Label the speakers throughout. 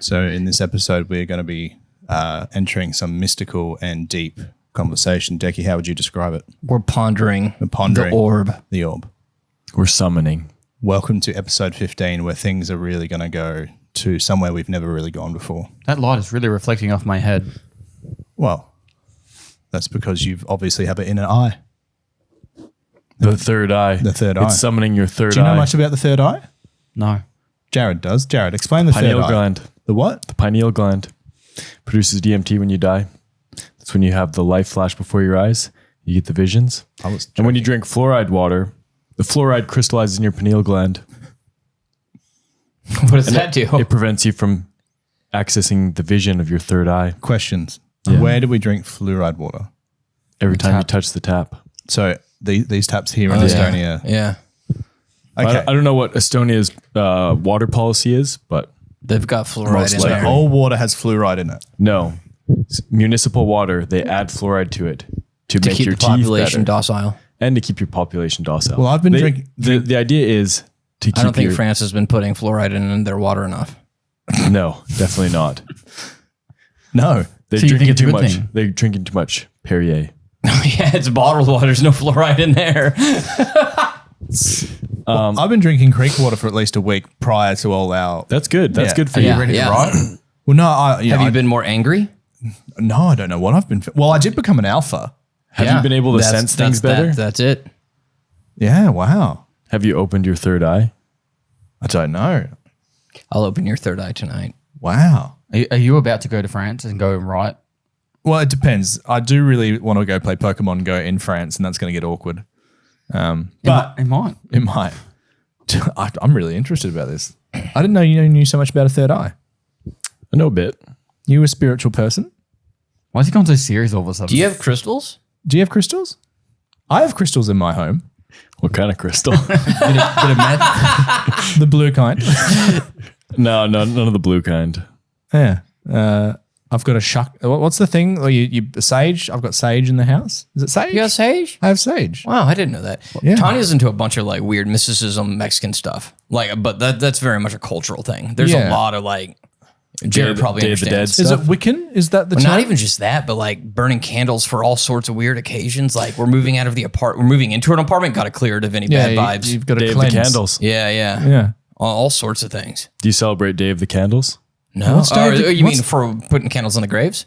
Speaker 1: So in this episode, we're going to be entering some mystical and deep conversation. Dekie, how would you describe it?
Speaker 2: We're pondering
Speaker 1: The orb.
Speaker 3: We're summoning.
Speaker 1: Welcome to episode 15, where things are really going to go to somewhere we've never really gone before.
Speaker 4: That light is really reflecting off my head.
Speaker 1: Well, that's because you obviously have an inner eye.
Speaker 3: The third eye.
Speaker 1: The third eye.
Speaker 3: It's summoning your third eye.
Speaker 1: Do you know much about the third eye?
Speaker 4: No.
Speaker 1: Jared does. Jared, explain the
Speaker 3: Pineal
Speaker 1: third
Speaker 3: gland.
Speaker 1: eye. The what?
Speaker 3: The pineal gland produces DMT when you die. That's when you have the light flash before your eyes. You get the visions. And when you drink fluoride water, the fluoride crystallizes in your pineal gland.
Speaker 2: What does that do?
Speaker 3: It prevents you from accessing the vision of your third eye.
Speaker 1: Questions.
Speaker 3: Yeah.
Speaker 1: Where do we drink fluoride water?
Speaker 3: Every time you touch the tap.
Speaker 1: So these taps here in Estonia.
Speaker 2: Yeah.
Speaker 1: Okay.
Speaker 3: I don't know what Estonia's water policy is, but
Speaker 2: They've got fluoride in
Speaker 1: So
Speaker 2: there.
Speaker 1: all water has fluoride in it.
Speaker 3: no. Municipal water, they add fluoride to it to
Speaker 2: To
Speaker 3: make
Speaker 2: keep
Speaker 3: your
Speaker 2: the
Speaker 3: teeth
Speaker 2: population
Speaker 3: better
Speaker 2: docile.
Speaker 3: and to keep your population docile.
Speaker 1: Well, I've been drinking.
Speaker 3: The idea is to keep
Speaker 2: I don't think
Speaker 3: your,
Speaker 2: France has been putting fluoride in their water enough.
Speaker 3: No, definitely not.
Speaker 1: No.
Speaker 3: They're
Speaker 4: So you think
Speaker 3: drinking
Speaker 4: it's a
Speaker 3: too
Speaker 4: good
Speaker 3: much.
Speaker 4: thing?
Speaker 3: They're drinking too much Perrier.
Speaker 2: Yeah, it's bottled water. There's no fluoride in there.
Speaker 1: I've been drinking creek water for at least a week prior to all our.
Speaker 3: That's good. That's
Speaker 1: Yeah.
Speaker 3: good for
Speaker 2: Yeah.
Speaker 3: you.
Speaker 4: Ready to
Speaker 2: Yeah.
Speaker 4: ride?
Speaker 1: Well, no,
Speaker 2: Have you been more angry?
Speaker 1: No, I don't know what I've been. Well, I did become an alpha.
Speaker 3: Have you been able to sense things better?
Speaker 2: That's it.
Speaker 1: Yeah. Wow.
Speaker 3: Have you opened your third eye?
Speaker 1: I don't know.
Speaker 2: I'll open your third eye tonight.
Speaker 1: Wow.
Speaker 4: Are you about to go to France and go right?
Speaker 1: Well, it depends. I do really want to go play Pokemon and go in France, and that's going to get awkward. But
Speaker 4: It might.
Speaker 1: it might. I'm really interested about this. I didn't know you knew so much about a third eye.
Speaker 3: I know a bit.
Speaker 1: You a spiritual person?
Speaker 4: Why is he gone so serious all of a sudden?
Speaker 2: Do you have crystals?
Speaker 1: Do you have crystals? I have crystals in my home.
Speaker 3: What kind of crystal?
Speaker 4: Bit of meth?
Speaker 1: The blue kind.
Speaker 3: No, none of the blue kind.
Speaker 1: Yeah. I've got a shuck. What's the thing? Like you sage? I've got sage in the house. Is it sage?
Speaker 2: You got sage?
Speaker 1: I have sage.
Speaker 2: Wow, I didn't know that.
Speaker 1: Yeah.
Speaker 2: Tanya's into a bunch of like weird mysticism, Mexican stuff. Like, but that's very much a cultural thing. There's
Speaker 1: Yeah.
Speaker 2: a lot of like. Jared probably
Speaker 3: Day of the
Speaker 2: understands.
Speaker 3: Dead
Speaker 1: Is it
Speaker 3: stuff?
Speaker 1: Wiccan? Is that the
Speaker 2: Well,
Speaker 1: term?
Speaker 2: not even just that, but like burning candles for all sorts of weird occasions. Like we're moving out of the apartment, we're moving into an apartment, got to clear it of any bad vibes.
Speaker 1: You've got to
Speaker 3: Day of the
Speaker 1: cleanse.
Speaker 3: Candles.
Speaker 2: Yeah, yeah,
Speaker 1: Yeah.
Speaker 2: all sorts of things.
Speaker 3: Do you celebrate Day of the Candles?
Speaker 2: No,
Speaker 1: What's Day of the-
Speaker 2: you mean
Speaker 1: what's-
Speaker 2: for putting candles on the graves?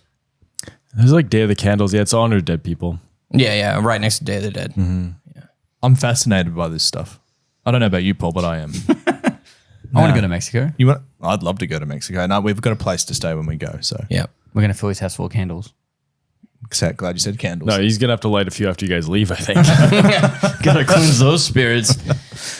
Speaker 3: There's like Day of the Candles. Yeah, it's to honor dead people.
Speaker 2: Yeah, yeah, right next to Day of the Dead.
Speaker 1: I'm fascinated by this stuff. I don't know about you, Paul, but I am.
Speaker 4: I want to go to Mexico.
Speaker 1: You want? I'd love to go to Mexico. No, we've got a place to stay when we go. So
Speaker 2: Yeah,
Speaker 4: We're going to fill his house full of candles.
Speaker 1: glad you said candles.
Speaker 3: No, he's gonna have to light a few after you guys leave, I think.
Speaker 2: gotta cleanse those spirits.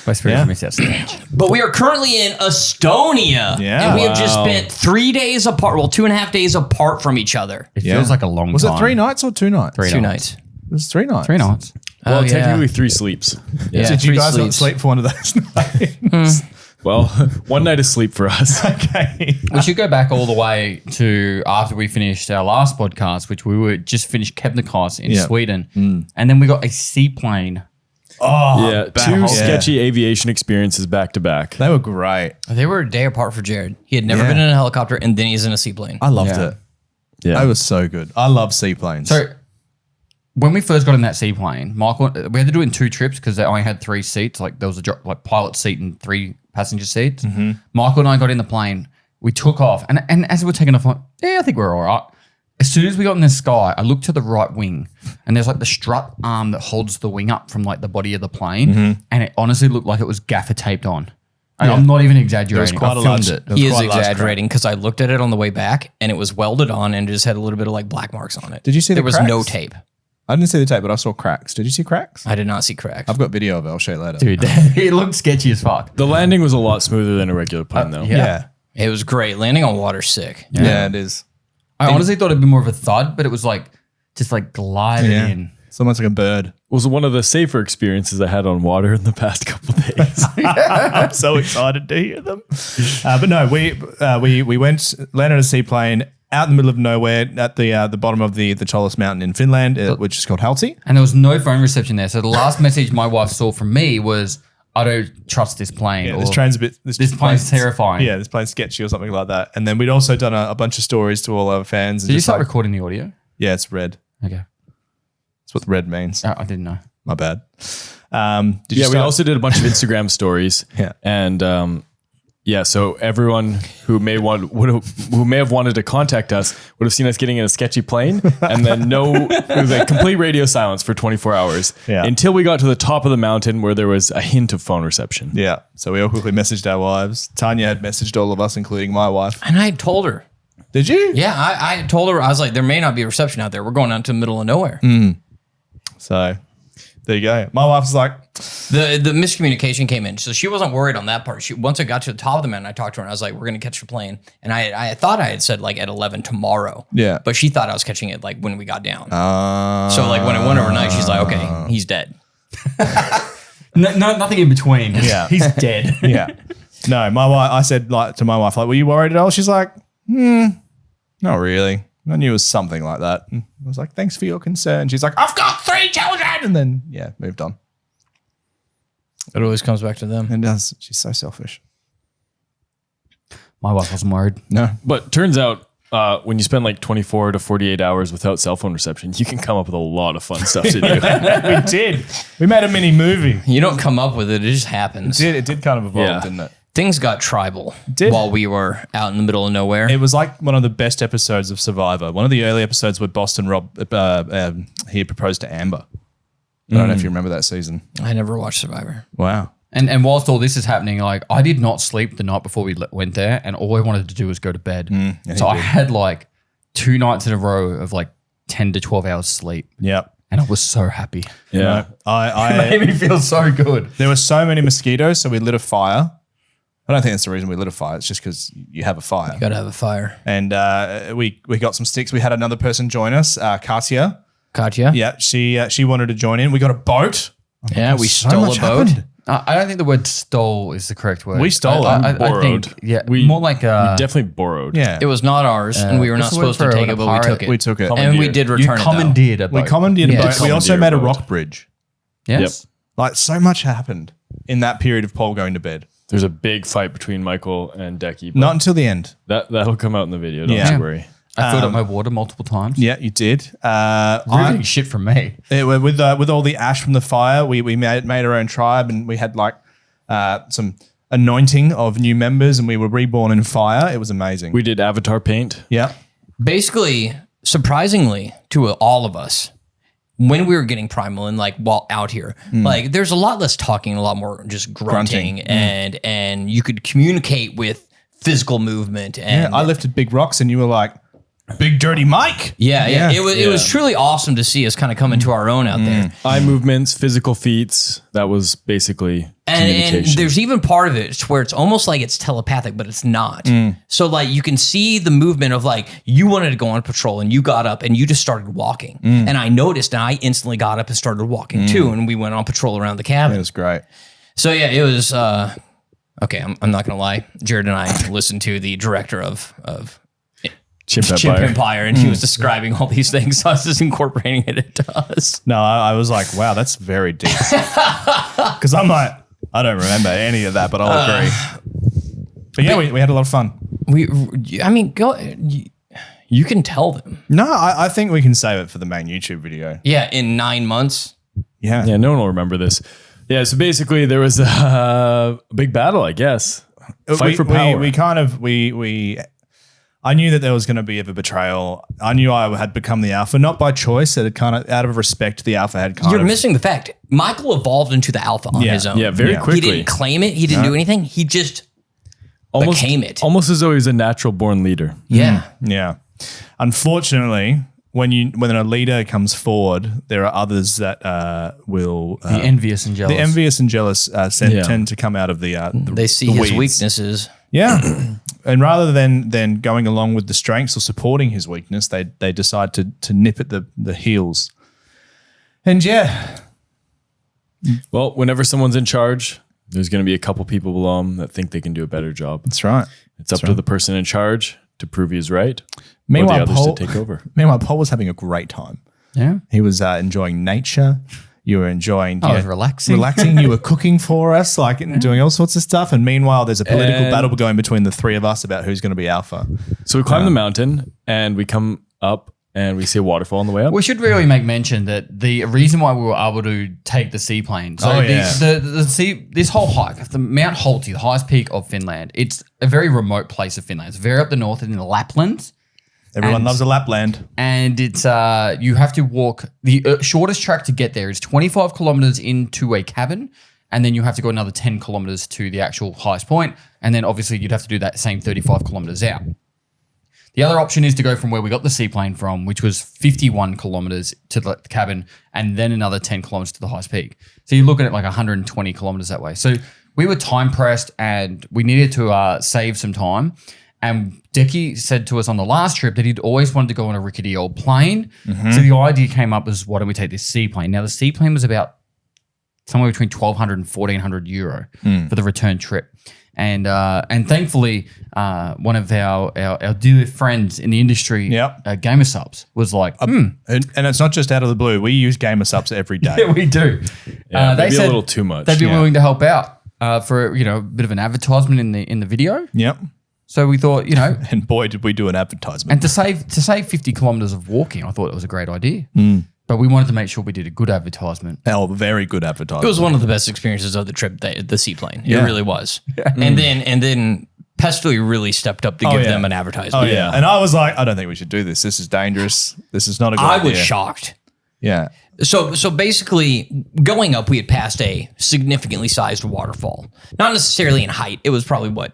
Speaker 4: My spirit
Speaker 1: Yeah.
Speaker 4: makes that stench.
Speaker 2: But we are currently in Estonia.
Speaker 1: Yeah.
Speaker 2: And we have just
Speaker 3: Wow.
Speaker 2: spent 3 days apart. Well, 2.5 days apart from each other.
Speaker 4: It
Speaker 1: Yeah.
Speaker 4: feels like a long
Speaker 1: Was
Speaker 4: time.
Speaker 1: it 3 nights or 2 nights?
Speaker 4: 3
Speaker 2: 2
Speaker 4: nights.
Speaker 2: nights.
Speaker 1: It was 3 nights.
Speaker 4: 3 nights.
Speaker 3: Well,
Speaker 2: Oh, yeah.
Speaker 3: technically 3 sleeps.
Speaker 2: Yeah,
Speaker 1: Did you
Speaker 2: 3
Speaker 1: guys not
Speaker 2: sleeps.
Speaker 1: sleep for one of those nights?
Speaker 3: Well, one night of sleep for us.
Speaker 1: Okay.
Speaker 4: We should go back all the way to after we finished our last podcast, which we were just finished Kebnekaise in
Speaker 1: Yeah.
Speaker 4: Sweden. And then we got a seaplane.
Speaker 1: Oh,
Speaker 3: Yeah,
Speaker 1: back
Speaker 3: 2
Speaker 1: home.
Speaker 3: sketchy aviation experiences back to back.
Speaker 1: They were great.
Speaker 2: They were a day apart for Jared. He had never
Speaker 1: Yeah.
Speaker 2: been in a helicopter, and then he's in a seaplane.
Speaker 1: I loved
Speaker 4: Yeah.
Speaker 1: it.
Speaker 3: Yeah,
Speaker 1: They were so good. I love seaplanes.
Speaker 4: So when we first got in that seaplane, Michael, we had to do it in 2 trips because they only had 3 seats. Like there was a like pilot seat and 3 passenger seats. Michael and I got in the plane. We took off, and as we were taking off, I'm like, yeah, I think we're all right. As soon as we got in the sky, I looked to the right wing, and there's like the strut arm that holds the wing up from like the body of the plane, and it honestly looked like it was gaffer taped on. And I'm not even exaggerating.
Speaker 1: quite
Speaker 4: I
Speaker 1: a
Speaker 4: filmed
Speaker 1: large-
Speaker 4: it.
Speaker 1: There was
Speaker 2: He is
Speaker 1: quite a large
Speaker 2: exaggerating because I looked at it on the way back, and it was welded on and just had a little bit of like black marks on it.
Speaker 1: Did you see
Speaker 2: there
Speaker 1: the
Speaker 2: was
Speaker 1: cracks?
Speaker 2: no tape?
Speaker 1: I didn't see the tape, but I saw cracks. Did you see cracks?
Speaker 2: I did not see cracks.
Speaker 1: I've got video of it. I'll show you later.
Speaker 4: Dude, it looked sketchy as fuck.
Speaker 3: the landing was a lot smoother than a regular plane, though.
Speaker 1: Yeah.
Speaker 2: It was great. Landing on water, sick.
Speaker 1: Yeah, it is.
Speaker 4: I honestly thought it'd be more of a thud, but it was like just like gliding
Speaker 1: Yeah.
Speaker 4: in.
Speaker 1: It's almost like a bird.
Speaker 3: It was one of the safer experiences I had on water in the past couple of days.
Speaker 1: I'm so excited to hear them. But no, we went, landed a seaplane out in the middle of nowhere at the bottom of the tallest mountain in Finland, which is called Halti.
Speaker 4: And there was no phone reception there. So the last message my wife saw from me was, I don't trust this plane.
Speaker 1: Yeah,
Speaker 4: or
Speaker 1: this train's a bit.
Speaker 4: this plane's terrifying.
Speaker 1: Yeah, this plane's sketchy or something like that. And then we'd also done a bunch of stories to all our fans. And
Speaker 4: Did you
Speaker 1: just
Speaker 4: start
Speaker 1: like,
Speaker 4: recording the audio?
Speaker 1: yeah, it's red.
Speaker 4: Okay.
Speaker 1: That's what red means.
Speaker 4: I didn't know.
Speaker 1: My bad.
Speaker 3: We also did a bunch of Instagram stories.
Speaker 1: Yeah.
Speaker 3: And so everyone who may have wanted to contact us would have seen us getting in a sketchy plane, and then it was like complete radio silence for 24 hours until we got to the top of the mountain where there was a hint of phone reception.
Speaker 1: Yeah. So we all quickly messaged our wives. Tanya had messaged all of us, including my wife.
Speaker 2: And I told her.
Speaker 1: Did you?
Speaker 2: Yeah, I told her, I was like, there may not be a reception out there. We're going out to the middle of nowhere.
Speaker 1: So there you go. My wife was like,
Speaker 2: The miscommunication came in. So she wasn't worried on that part. Once I got to the top of the mountain, I talked to her and I was like, we're going to catch the plane. And I thought I had said like at 11 tomorrow.
Speaker 1: Yeah.
Speaker 2: But she thought I was catching it like when we got down. So like when it went overnight, she's like, okay, he's dead.
Speaker 4: No, nothing in between.
Speaker 1: Yeah.
Speaker 4: He's dead.
Speaker 1: yeah. No, I said like to my wife, like, were you worried at all? She's like, not really. I knew it was something like that. And I was like, thanks for your concern. She's like, I've got 3 children. And then, moved on.
Speaker 2: It always comes back to them.
Speaker 1: It does. She's so selfish.
Speaker 4: My wife wasn't worried.
Speaker 1: No.
Speaker 3: But turns out when you spend like 24 to 48 hours without cell phone reception, you can come up with a lot of fun stuff to do.
Speaker 1: We did. We made a mini movie.
Speaker 2: You don't come up with it. It just happens.
Speaker 1: It did kind of evolve,
Speaker 3: Yeah.
Speaker 1: didn't it?
Speaker 2: Things got tribal
Speaker 1: Did.
Speaker 2: while we were out in the middle of nowhere.
Speaker 1: It was like one of the best episodes of Survivor. One of the early episodes where Boston Rob, he proposed to Amber. I don't know if you remember that season.
Speaker 2: I never watched Survivor.
Speaker 1: Wow.
Speaker 4: And whilst all this is happening, like I did not sleep the night before we went there, and all I wanted to do was go to bed. So I had like 2 nights in a row of like 10 to 12 hours sleep,
Speaker 1: Yep.
Speaker 4: and I was so happy.
Speaker 3: Yeah.
Speaker 1: I
Speaker 4: It made me feel so good.
Speaker 1: there were so many mosquitoes, so we lit a fire. I don't think that's the reason we lit a fire. It's just because you have a fire.
Speaker 2: Gotta have a fire.
Speaker 1: And we got some sticks. We had another person join us, Kasia.
Speaker 2: Katya?
Speaker 1: Yeah, she wanted to join in. We got a boat.
Speaker 2: Yeah, we
Speaker 1: So
Speaker 2: stole
Speaker 1: much
Speaker 2: a boat.
Speaker 1: happened.
Speaker 4: I don't think the word "stole" is the correct word.
Speaker 1: We stole it.
Speaker 4: I
Speaker 3: Borrowed.
Speaker 4: think, yeah,
Speaker 3: We-
Speaker 4: more like
Speaker 3: Definitely borrowed.
Speaker 1: Yeah,
Speaker 2: It was not ours, and we were not
Speaker 4: what's the word
Speaker 2: supposed to
Speaker 4: for
Speaker 2: take
Speaker 4: a
Speaker 2: it, but we
Speaker 4: pirate?
Speaker 2: took it.
Speaker 1: we took it.
Speaker 2: And we did
Speaker 4: you
Speaker 2: return it, though.
Speaker 4: commandeered a boat.
Speaker 1: We commandeered
Speaker 2: Yeah,
Speaker 1: a boat. We also
Speaker 3: commandeered
Speaker 1: made a
Speaker 3: a boat.
Speaker 1: rock bridge.
Speaker 4: Yes.
Speaker 1: Like so much happened in that period of Paul going to bed.
Speaker 3: There's a big fight between Michael and Dekie. But
Speaker 1: Not until the end.
Speaker 3: that'll come out in the video. Don't
Speaker 1: Yeah.
Speaker 3: you worry.
Speaker 4: I filled up my water multiple times.
Speaker 1: Yeah, you did.
Speaker 4: You're getting shit from me.
Speaker 1: With all the ash from the fire, we made our own tribe, and we had like some anointing of new members, and we were reborn in fire. It was amazing.
Speaker 3: We did avatar paint.
Speaker 1: yeah.
Speaker 2: Basically, surprisingly to all of us, when we were getting primal and like while out here, like there's a lot less talking, a lot more just grunting. And you could communicate with physical movement. And
Speaker 1: I lifted big rocks, and you were like, "Big dirty Mike."
Speaker 2: yeah. It was truly awesome to see us kind of come into our own out there.
Speaker 3: Eye movements, physical feats. That was basically
Speaker 2: And
Speaker 3: communication.
Speaker 2: there's even part of it where it's almost like it's telepathic, but it's not. So like you can see the movement of like you wanted to go on patrol and you got up and you just started walking. And I noticed and I instantly got up and started walking too. And we went on patrol around the cabin.
Speaker 1: It was great.
Speaker 2: So yeah, it was okay. I'm not gonna lie. Jared and I listened to the director of
Speaker 3: Chimp
Speaker 2: Chimp
Speaker 3: Empire.
Speaker 2: Empire, and he was describing all these things. So I was just incorporating it into us.
Speaker 1: No, I was like, wow, that's very deep. Because I'm like, I don't remember any of that, but I'll agree. But yeah, we had a lot of fun.
Speaker 2: I mean, go. You can tell them.
Speaker 1: No, I think we can save it for the main YouTube video.
Speaker 2: Yeah, in 9 months.
Speaker 1: Yeah.
Speaker 3: Yeah, no one will remember this. Yeah, so basically there was a big battle, I guess. Fight for power.
Speaker 1: I knew that there was going to be a betrayal. I knew I had become the alpha, not by choice. That it kind of, out of respect, the alpha had kind
Speaker 2: You're
Speaker 1: of.
Speaker 2: missing the fact. Michael evolved into the alpha on his own.
Speaker 3: Yeah, very
Speaker 1: Yeah.
Speaker 2: He
Speaker 3: quickly.
Speaker 2: didn't claim it. He didn't do anything. He just became it.
Speaker 3: Almost as though he's a natural born leader.
Speaker 2: Yeah.
Speaker 1: Yeah. Unfortunately, when a leader comes forward, there are others that will
Speaker 4: The envious and jealous.
Speaker 1: the envious and jealous
Speaker 3: Yeah.
Speaker 1: tend to come out of the
Speaker 2: They see
Speaker 1: the
Speaker 2: his
Speaker 1: weeds.
Speaker 2: weaknesses.
Speaker 1: Yeah. And rather than going along with the strengths or supporting his weakness, they decide to nip at the heels. And yeah.
Speaker 3: Well, whenever someone's in charge, there's going to be a couple people below them that think they can do a better job.
Speaker 1: That's right.
Speaker 3: It's up to the person in charge to prove he's right, or
Speaker 1: Meanwhile,
Speaker 3: the others to take over.
Speaker 1: Meanwhile, Paul was having a great time.
Speaker 4: Yeah.
Speaker 1: He was enjoying nature. You were enjoying.
Speaker 4: I was relaxing.
Speaker 1: Relaxing. You were cooking for us, like and doing all sorts of stuff. And meanwhile, there's a political battle going between the three of us about who's going to be alpha.
Speaker 3: So we climb the mountain and we come up and we see a waterfall on the way up.
Speaker 4: We should really make mention that the reason why we were able to take the seaplane. So this whole hike, the Mount Halti, the highest peak of Finland, it's a very remote place of Finland. It's very up the north in the Lapland.
Speaker 1: Everyone loves a Lapland.
Speaker 4: And it's you have to walk. The shortest track to get there is 25 kilometers into a cabin, and then you have to go another 10 kilometers to the actual highest point, and then obviously you'd have to do that same 35 kilometers out. The other option is to go from where we got the seaplane from, which was 51 kilometers to the cabin, and then another 10 kilometers to the highest peak. So you're looking at like 120 kilometers that way. So we were time pressed, and we needed to save some time. And Dekie said to us on the last trip that he'd always wanted to go on a rickety old plane. Mm-hmm. So the idea came up as, why don't we take this seaplane? Now, the seaplane was about somewhere between 1,200 and 1,400 euro for the return trip. And thankfully, one of our dear friends in the industry, GamerSupps, was like,
Speaker 1: And it's not just out of the blue. We use GamerSupps every day.
Speaker 4: Yeah, we do.
Speaker 3: Yeah,
Speaker 4: they
Speaker 3: maybe
Speaker 4: said
Speaker 3: a little too much.
Speaker 4: They'd be willing to help out for a bit of an advertisement in the video.
Speaker 1: Yep.
Speaker 4: So we thought,
Speaker 1: and boy, did we do an advertisement.
Speaker 4: And to save 50 kilometers of walking, I thought it was a great idea. But we wanted to make sure we did a good advertisement.
Speaker 1: Oh, very good advertisement.
Speaker 2: It was one of the best experiences of the trip, the seaplane. It really was. Yeah. And then Pesto really stepped up to give them an advertisement.
Speaker 1: Oh yeah. And I was like, I don't think we should do this. This is dangerous. This is not a good idea.
Speaker 2: I was shocked.
Speaker 1: Yeah.
Speaker 2: So basically, going up, we had passed a significantly sized waterfall. Not necessarily in height. It was probably,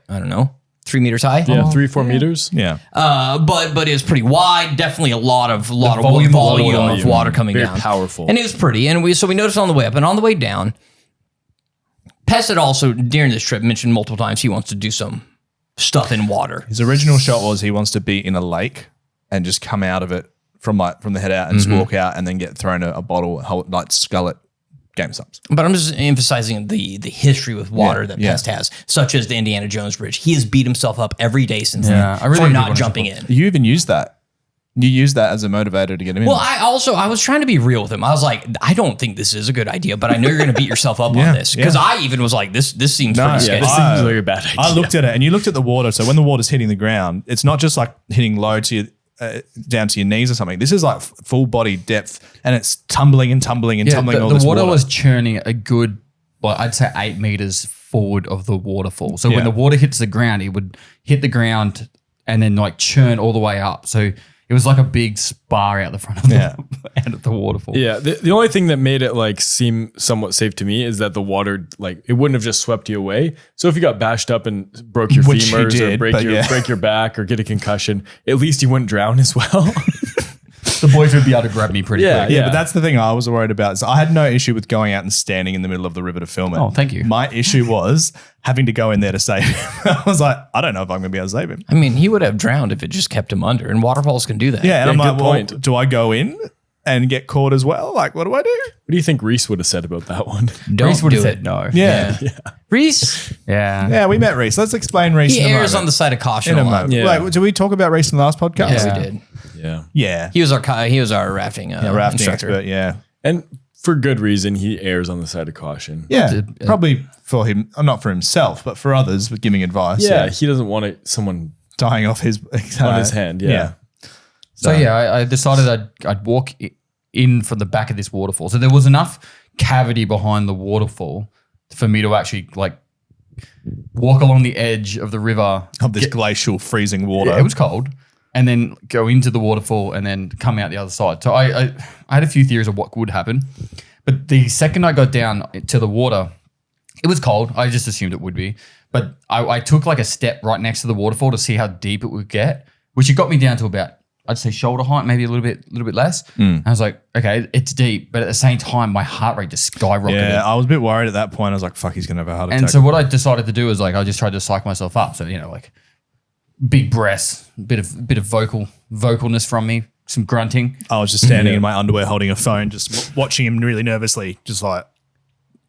Speaker 2: 3 meters high?
Speaker 3: Yeah, 3-4 meters.
Speaker 1: Yeah.
Speaker 2: But it was pretty wide. Definitely a lot of
Speaker 4: volume
Speaker 2: of water coming
Speaker 3: very
Speaker 2: down.
Speaker 3: Powerful.
Speaker 2: And it was pretty. And we noticed on the way up, and on the way down, Pest had also during this trip mentioned multiple times he wants to do some stuff in water.
Speaker 1: His original shot was he wants to be in a lake and just come out of it from the head out and just walk out and then get thrown a bottle, like skull it. GamerSupps.
Speaker 2: But I'm just emphasizing the history with water that Pest has, such as the Indiana Jones Bridge. He has beat himself up every day since then for not jumping in.
Speaker 1: You even used that. You used that as a motivator to get him in.
Speaker 2: Well, I was trying to be real with him. I was like, I don't think this is a good idea, but I know you're going to beat yourself up on this. Because I even was like, this seems pretty sketchy.
Speaker 3: This seems like a bad idea.
Speaker 1: I looked at it, and you looked at the water. So when the water's hitting the ground, it's not just like hitting low to your down to your knees or something. This is like full body depth, and it's tumbling and tumbling and tumbling. All
Speaker 4: the
Speaker 1: water
Speaker 4: was churning a good, I'd say 8 meters forward of the waterfall. So when the water hits the ground, it would hit the ground and then like churn all the way up. So it was like a big spar out the front of out of the waterfall.
Speaker 3: Yeah. The only thing that made it like seem somewhat safe to me is that the water, like it wouldn't have just swept you away. So if you got bashed up and broke your femurs or break your back or get a concussion, at least you wouldn't drown as well.
Speaker 4: The boys would be able to grab me pretty quick.
Speaker 1: Yeah, but that's the thing I was worried about. So I had no issue with going out and standing in the middle of the river to film it.
Speaker 4: Oh, thank you.
Speaker 1: My issue was having to go in there to save him. I was like, I don't know if I'm going to be able to save him.
Speaker 2: I mean, he would have drowned if it just kept him under, and waterfalls can do that.
Speaker 1: Yeah, and I'm like,
Speaker 3: point.
Speaker 1: well, do I go in and get caught as well? Like, what do I do?
Speaker 3: What do you think Reese would have said about that one?
Speaker 4: Reese would have said no.
Speaker 1: Yeah.
Speaker 2: Reese?
Speaker 4: Yeah,
Speaker 1: we met Reese. Let's explain Reese
Speaker 2: He
Speaker 1: in a
Speaker 2: errs
Speaker 1: moment.
Speaker 2: on the side of caution
Speaker 1: in a
Speaker 2: a lot.
Speaker 1: moment.
Speaker 3: Yeah.
Speaker 1: Wait, did we talk about Reese in the last podcast?
Speaker 2: Yes, we did.
Speaker 3: Yeah.
Speaker 1: Yeah.
Speaker 2: He was our rafting
Speaker 1: Rafting
Speaker 2: instructor.
Speaker 1: expert, yeah.
Speaker 3: And for good reason, he errs on the side of caution.
Speaker 1: Yeah, probably for him, not for himself, but for others, with giving advice.
Speaker 3: Yeah, he doesn't want someone
Speaker 1: dying off his
Speaker 3: on his hand. Yeah.
Speaker 4: So I decided I'd walk in from the back of this waterfall. So there was enough cavity behind the waterfall for me to actually like walk along the edge of the river.
Speaker 1: Of this glacial freezing water.
Speaker 4: Yeah, it was cold. And then go into the waterfall and then come out the other side. So I had a few theories of what would happen. But the second I got down to the water, it was cold. I just assumed it would be. But I took like a step right next to the waterfall to see how deep it would get, which it got me down to about, I'd say shoulder height, maybe a little bit less. I was like, okay, it's deep. But at the same time, my heart rate just skyrocketed.
Speaker 1: Yeah, I was a bit worried at that point. I was like, fuck, he's going to have a heart attack.
Speaker 4: And so what I decided to do is like, I just tried to psych myself up. So, like big breaths, bit of vocalness from me, some grunting.
Speaker 1: I was just standing in my underwear holding a phone, just watching him really nervously, just like,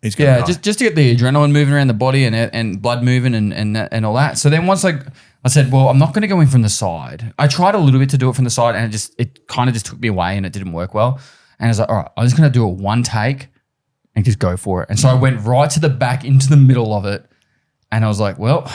Speaker 1: he's going to die.
Speaker 4: just to get the adrenaline moving around the body and blood moving and all that. So then once I said, well, I'm not going to go in from the side. I tried a little bit to do it from the side and it kind of just took me away and it didn't work well. And I was like, all right, I'm just going to do a one take and just go for it. And so I went right to the back into the middle of it. And I was like, well,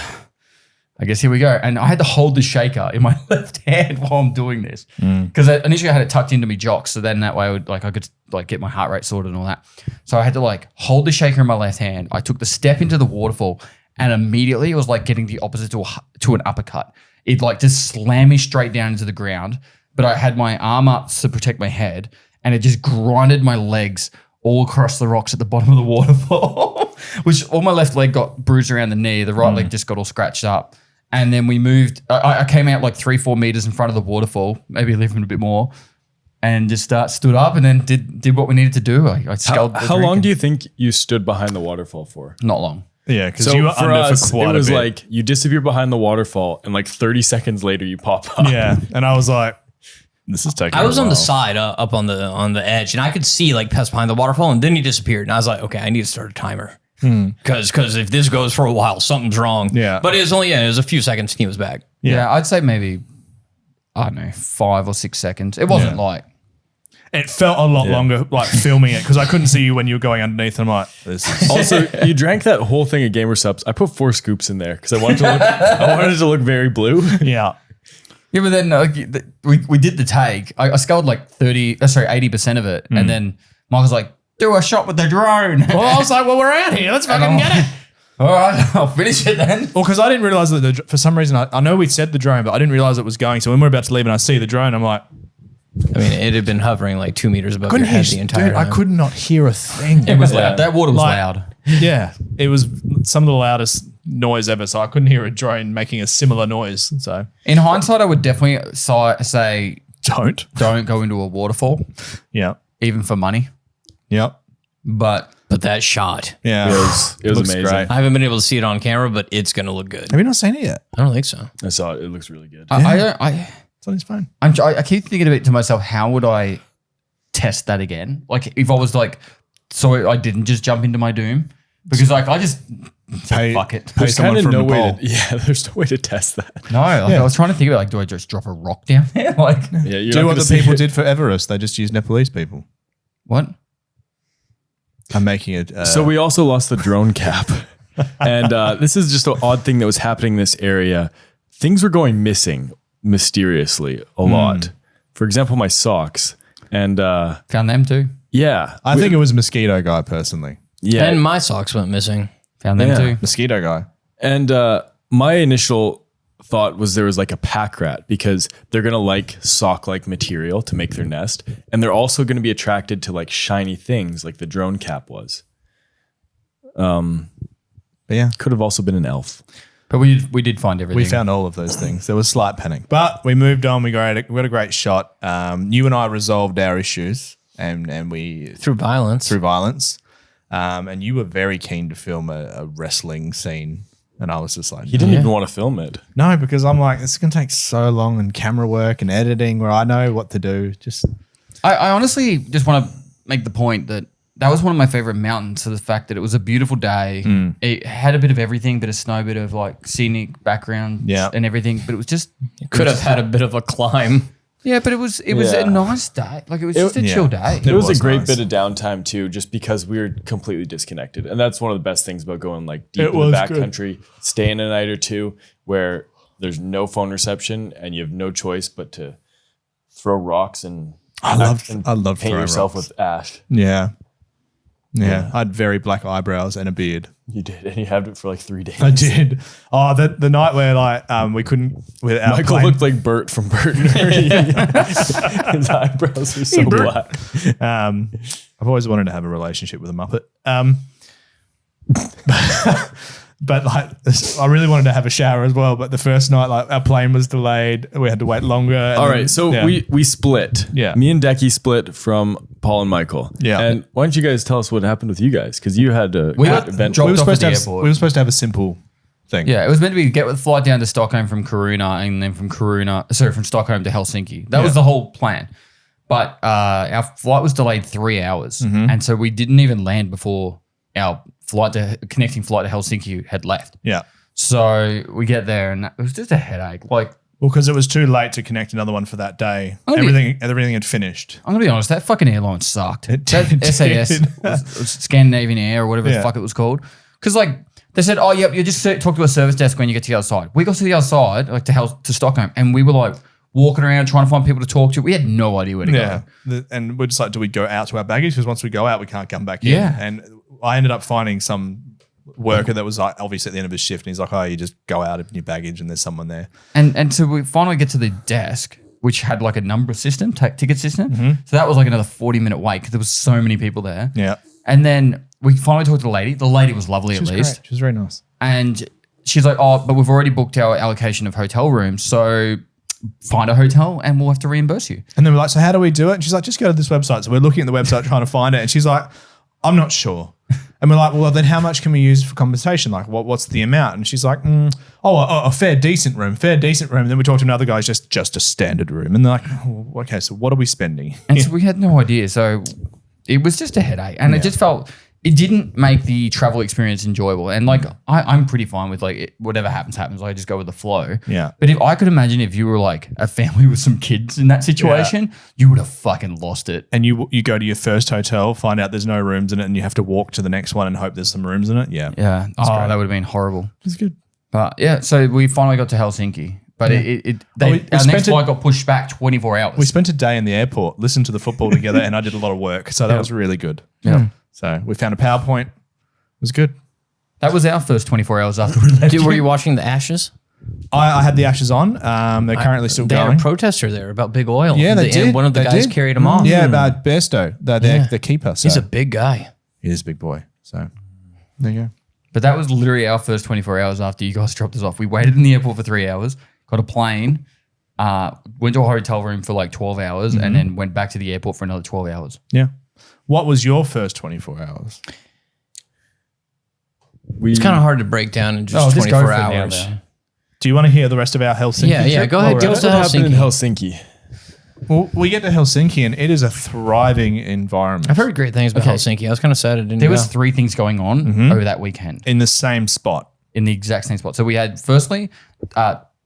Speaker 4: I guess here we go. And I had to hold the shaker in my left hand while I'm doing this. Because initially I had it tucked into me jocks. So then that way I could get my heart rate sorted and all that. So I had to hold the shaker in my left hand. I took the step into the waterfall and immediately it was like getting the opposite to an uppercut. It just slammed me straight down into the ground. But I had my arm up to protect my head and it just grinded my legs all across the rocks at the bottom of the waterfall, which all my left leg got bruised around the knee. The right leg just got all scratched up. And then we moved. I came out 3-4 meters in front of the waterfall, maybe even a bit more, and just stood up and then did what we needed to do. I sculled.
Speaker 3: How long do you think you stood behind the waterfall for?
Speaker 4: Not long.
Speaker 1: Yeah, because you were under for quite a bit.
Speaker 3: It was like you disappear behind the waterfall and 30 seconds later you pop up.
Speaker 1: Yeah, and I was like, this is taking.
Speaker 2: I was
Speaker 1: a while.
Speaker 2: on the side, up on the edge, and I could see Pest behind the waterfall, and then he disappeared, and I was like, okay, I need to start a timer. Because if this goes for a while, something's wrong.
Speaker 1: Yeah.
Speaker 2: But it was a few seconds and he was back.
Speaker 4: Yeah, I'd say maybe, I don't know, 5 or 6 seconds. It wasn't
Speaker 1: It felt a lot longer, filming it, because I couldn't see you when you were going underneath. And I'm like, this is.
Speaker 3: Also, you drank that whole thing of GamerSupps. I put 4 scoops in there because I wanted to look very blue.
Speaker 1: Yeah.
Speaker 4: Yeah, but then we did the take. I sculled 80% of it. And then Michael's like, do a shot with the drone.
Speaker 1: Well, I was like, well, we're out here. Let's fucking get it.
Speaker 4: All right, I'll finish it then.
Speaker 1: Well, because I didn't realize that for some reason, I know we said the drone, but I didn't realize it was going. So when we're about to leave and I see the drone, I'm like,
Speaker 2: I mean, it had been hovering 2 meters above your head the entire time.
Speaker 1: I could not hear a thing.
Speaker 4: It was loud. That water was loud.
Speaker 1: Yeah, it was some of the loudest noise ever. So I couldn't hear a drone making a similar noise. So
Speaker 4: in hindsight, I would definitely say
Speaker 1: don't
Speaker 4: go into a waterfall.
Speaker 1: Yeah.
Speaker 4: Even for money.
Speaker 1: Yep.
Speaker 2: But that shot.
Speaker 1: Yeah.
Speaker 3: It was
Speaker 1: Looks
Speaker 3: amazing.
Speaker 1: great.
Speaker 2: I haven't been able to see it on camera, but it's going to look good.
Speaker 1: Have you not seen it yet?
Speaker 2: I don't think so.
Speaker 3: I saw it. It looks really good.
Speaker 1: It's on his phone.
Speaker 4: I keep thinking of it to myself, how would I test that again? If I was so I didn't just jump into my doom, because I just fuck it.
Speaker 3: There's kind of no way
Speaker 1: Nepal.
Speaker 3: there's no way to test that.
Speaker 4: No, I was trying to think about do I just drop a rock down there?
Speaker 3: Yeah, you're
Speaker 1: Do
Speaker 3: not
Speaker 1: what
Speaker 3: gonna
Speaker 1: the
Speaker 3: see
Speaker 1: people
Speaker 3: it.
Speaker 1: did for Everest. They just used Nepalese people.
Speaker 4: What?
Speaker 1: I'm making it.
Speaker 3: So we also lost the drone cap. And this is just an odd thing that was happening in this area. Things were going missing mysteriously a lot. For example, my socks. And
Speaker 4: Found them too.
Speaker 3: yeah.
Speaker 1: I think it was Mosquito Guy personally.
Speaker 3: Yeah.
Speaker 2: And my socks went missing.
Speaker 4: Found them
Speaker 3: Yeah.
Speaker 4: too.
Speaker 1: Mosquito Guy.
Speaker 3: And my initial thought was there was a pack rat, because they're going to sock-like material to make their nest. And they're also going to be attracted to shiny things like the drone cap was.
Speaker 1: But yeah,
Speaker 3: Could have also been an elf.
Speaker 4: But we did find everything.
Speaker 1: we found all of those things. There was slight panic, but we moved on. We got a great shot. You and I resolved our issues, and we
Speaker 2: Through violence.
Speaker 1: and you were very keen to film a wrestling scene. And I was just like,
Speaker 3: He didn't even want to film it.
Speaker 1: no, because I'm like, it's going to take so long and camera work and editing where I know what to do. Just
Speaker 4: I honestly just want to make the point that was one of my favorite mountains. So the fact that it was a beautiful day, it had a bit of everything, bit of snow, bit of scenic background, and everything. But it was just
Speaker 2: Could have had a bit of a climb.
Speaker 4: but it was a nice day. It was just a chill day.
Speaker 3: It was a
Speaker 1: was
Speaker 3: great
Speaker 1: nice.
Speaker 3: bit of downtime too, just because we were completely disconnected. And that's one of the best things about going deep
Speaker 1: It
Speaker 3: in the
Speaker 1: was
Speaker 3: backcountry, staying a night or two where there's no phone reception and you have no choice but to throw rocks and
Speaker 1: I love
Speaker 3: paint
Speaker 1: throwing
Speaker 3: yourself
Speaker 1: rocks.
Speaker 3: with ash.
Speaker 1: Yeah. I had very black eyebrows and a beard.
Speaker 3: You did, and you had it for 3 days.
Speaker 1: I did. Oh, the night where we couldn't without
Speaker 3: Michael looked like Bert from Bert and Ernie. His eyebrows were so black.
Speaker 1: I've always wanted to have a relationship with a Muppet. But I really wanted to have a shower as well. But the first night, our plane was delayed. We had to wait longer.
Speaker 3: All right, so we split.
Speaker 1: Yeah.
Speaker 3: Me and Dekie split from Paul and Michael.
Speaker 1: Yeah.
Speaker 3: And why don't you guys tell us what happened with you guys? Because you had a
Speaker 4: We
Speaker 3: great
Speaker 4: got
Speaker 3: event.
Speaker 4: dropped
Speaker 1: we were
Speaker 4: off at
Speaker 1: supposed
Speaker 4: the
Speaker 1: to have
Speaker 4: airport.
Speaker 1: we were supposed to have a simple thing.
Speaker 4: Yeah, it was meant to be get the flight down to Stockholm from Stockholm to Helsinki. That was the whole plan. But our flight was delayed 3 hours. And so we didn't even land before our connecting flight to Helsinki had left.
Speaker 1: Yeah.
Speaker 4: So we get there and it was just a headache.
Speaker 1: Well, because it was too late to connect another one for that day. Everything had finished.
Speaker 4: I'm gonna be honest, that fucking airline sucked.
Speaker 1: It
Speaker 4: That
Speaker 1: did.
Speaker 4: SAS, was Scandinavian Air or whatever the fuck it was called. Because like they said, oh yep, you just talk to a service desk when you get to the other side. We got to the other side, like to Stockholm, and we were like walking around trying to find people to talk to. We had no idea where to go.
Speaker 1: And we're just like, do we go out to our baggage? Because once we go out, we can't come back in.
Speaker 4: Yeah.
Speaker 1: And I ended up finding some worker that was like obviously at the end of his shift, and he's like, oh, you just go out in your baggage and there's someone there.
Speaker 4: And so we finally get to the desk, which had like a number system, ticket system.
Speaker 1: Mm-hmm.
Speaker 4: So that was like another 40-minute wait because there was so many people there.
Speaker 1: Yeah.
Speaker 4: And then we finally talked to the lady. The lady was lovely
Speaker 1: She was
Speaker 4: at least.
Speaker 1: great. She was very nice.
Speaker 4: And she's like, oh, but we've already booked our allocation of hotel rooms. So find a hotel and we'll have to reimburse you.
Speaker 1: And then we're like, so how do we do it? And she's like, just go to this website. So we're looking at the website trying to find it. And she's like, I'm not sure. And we're like, well, then how much can we use for compensation? Like, what's the amount? And she's like, a fair, decent room. And then we talked to another guy, just a standard room. And they're like, oh, okay, so what are we spending?
Speaker 4: And so we had no idea. So it was just a headache. And it just felt, it didn't make the travel experience enjoyable. And like, I'm pretty fine with like, whatever happens. I just go with the flow.
Speaker 1: Yeah.
Speaker 4: But if I could imagine if you were like a family with some kids in that situation, you would have fucking lost it.
Speaker 1: And you go to your first hotel, find out there's no rooms in it, and you have to walk to the next one and hope there's some rooms in it. Yeah.
Speaker 4: Yeah. Oh, that would have been horrible.
Speaker 1: It's good.
Speaker 4: But yeah, so we finally got to Helsinki. But our next flight got pushed back 24 hours.
Speaker 1: We spent a day in the airport, listened to the football together, and I did a lot of work. So that was really good.
Speaker 4: Yeah.
Speaker 1: So we found a PowerPoint. It was good.
Speaker 4: That was our first 24 hours after we left.
Speaker 2: Were you watching the Ashes?
Speaker 1: I had the Ashes on. They're currently still
Speaker 2: They
Speaker 1: going.
Speaker 2: had a protester there about big oil.
Speaker 1: Yeah, they
Speaker 2: And
Speaker 1: did.
Speaker 2: one of the
Speaker 1: They
Speaker 2: guys
Speaker 1: did.
Speaker 2: carried him off.
Speaker 1: Yeah, about Besto, the keeper. So
Speaker 2: He's a big guy.
Speaker 1: he is a big boy. So there you go.
Speaker 4: But that was literally our first 24 hours after you guys dropped us off. We waited in the airport for 3 hours, got a plane, went to a hotel room for like 12 hours, and then went back to the airport for another 12 hours.
Speaker 1: Yeah. What was your first 24 hours?
Speaker 2: It's kind of hard to break down in just
Speaker 4: just go
Speaker 2: 24
Speaker 4: for it now,
Speaker 2: hours.
Speaker 4: though.
Speaker 1: Do you want to hear the rest of our Helsinki
Speaker 2: Yeah,
Speaker 1: trip?
Speaker 2: go ahead.
Speaker 1: Or-
Speaker 2: Give us
Speaker 3: What
Speaker 2: to
Speaker 3: happened in
Speaker 2: Helsinki.
Speaker 3: Helsinki?
Speaker 1: Well, we get to Helsinki and it is a thriving environment.
Speaker 2: I've heard great things about Helsinki. I was kind of sad it didn't
Speaker 4: There
Speaker 2: go.
Speaker 4: was 3 things going on over that weekend
Speaker 1: In the same spot.
Speaker 4: in the exact same spot. So we had firstly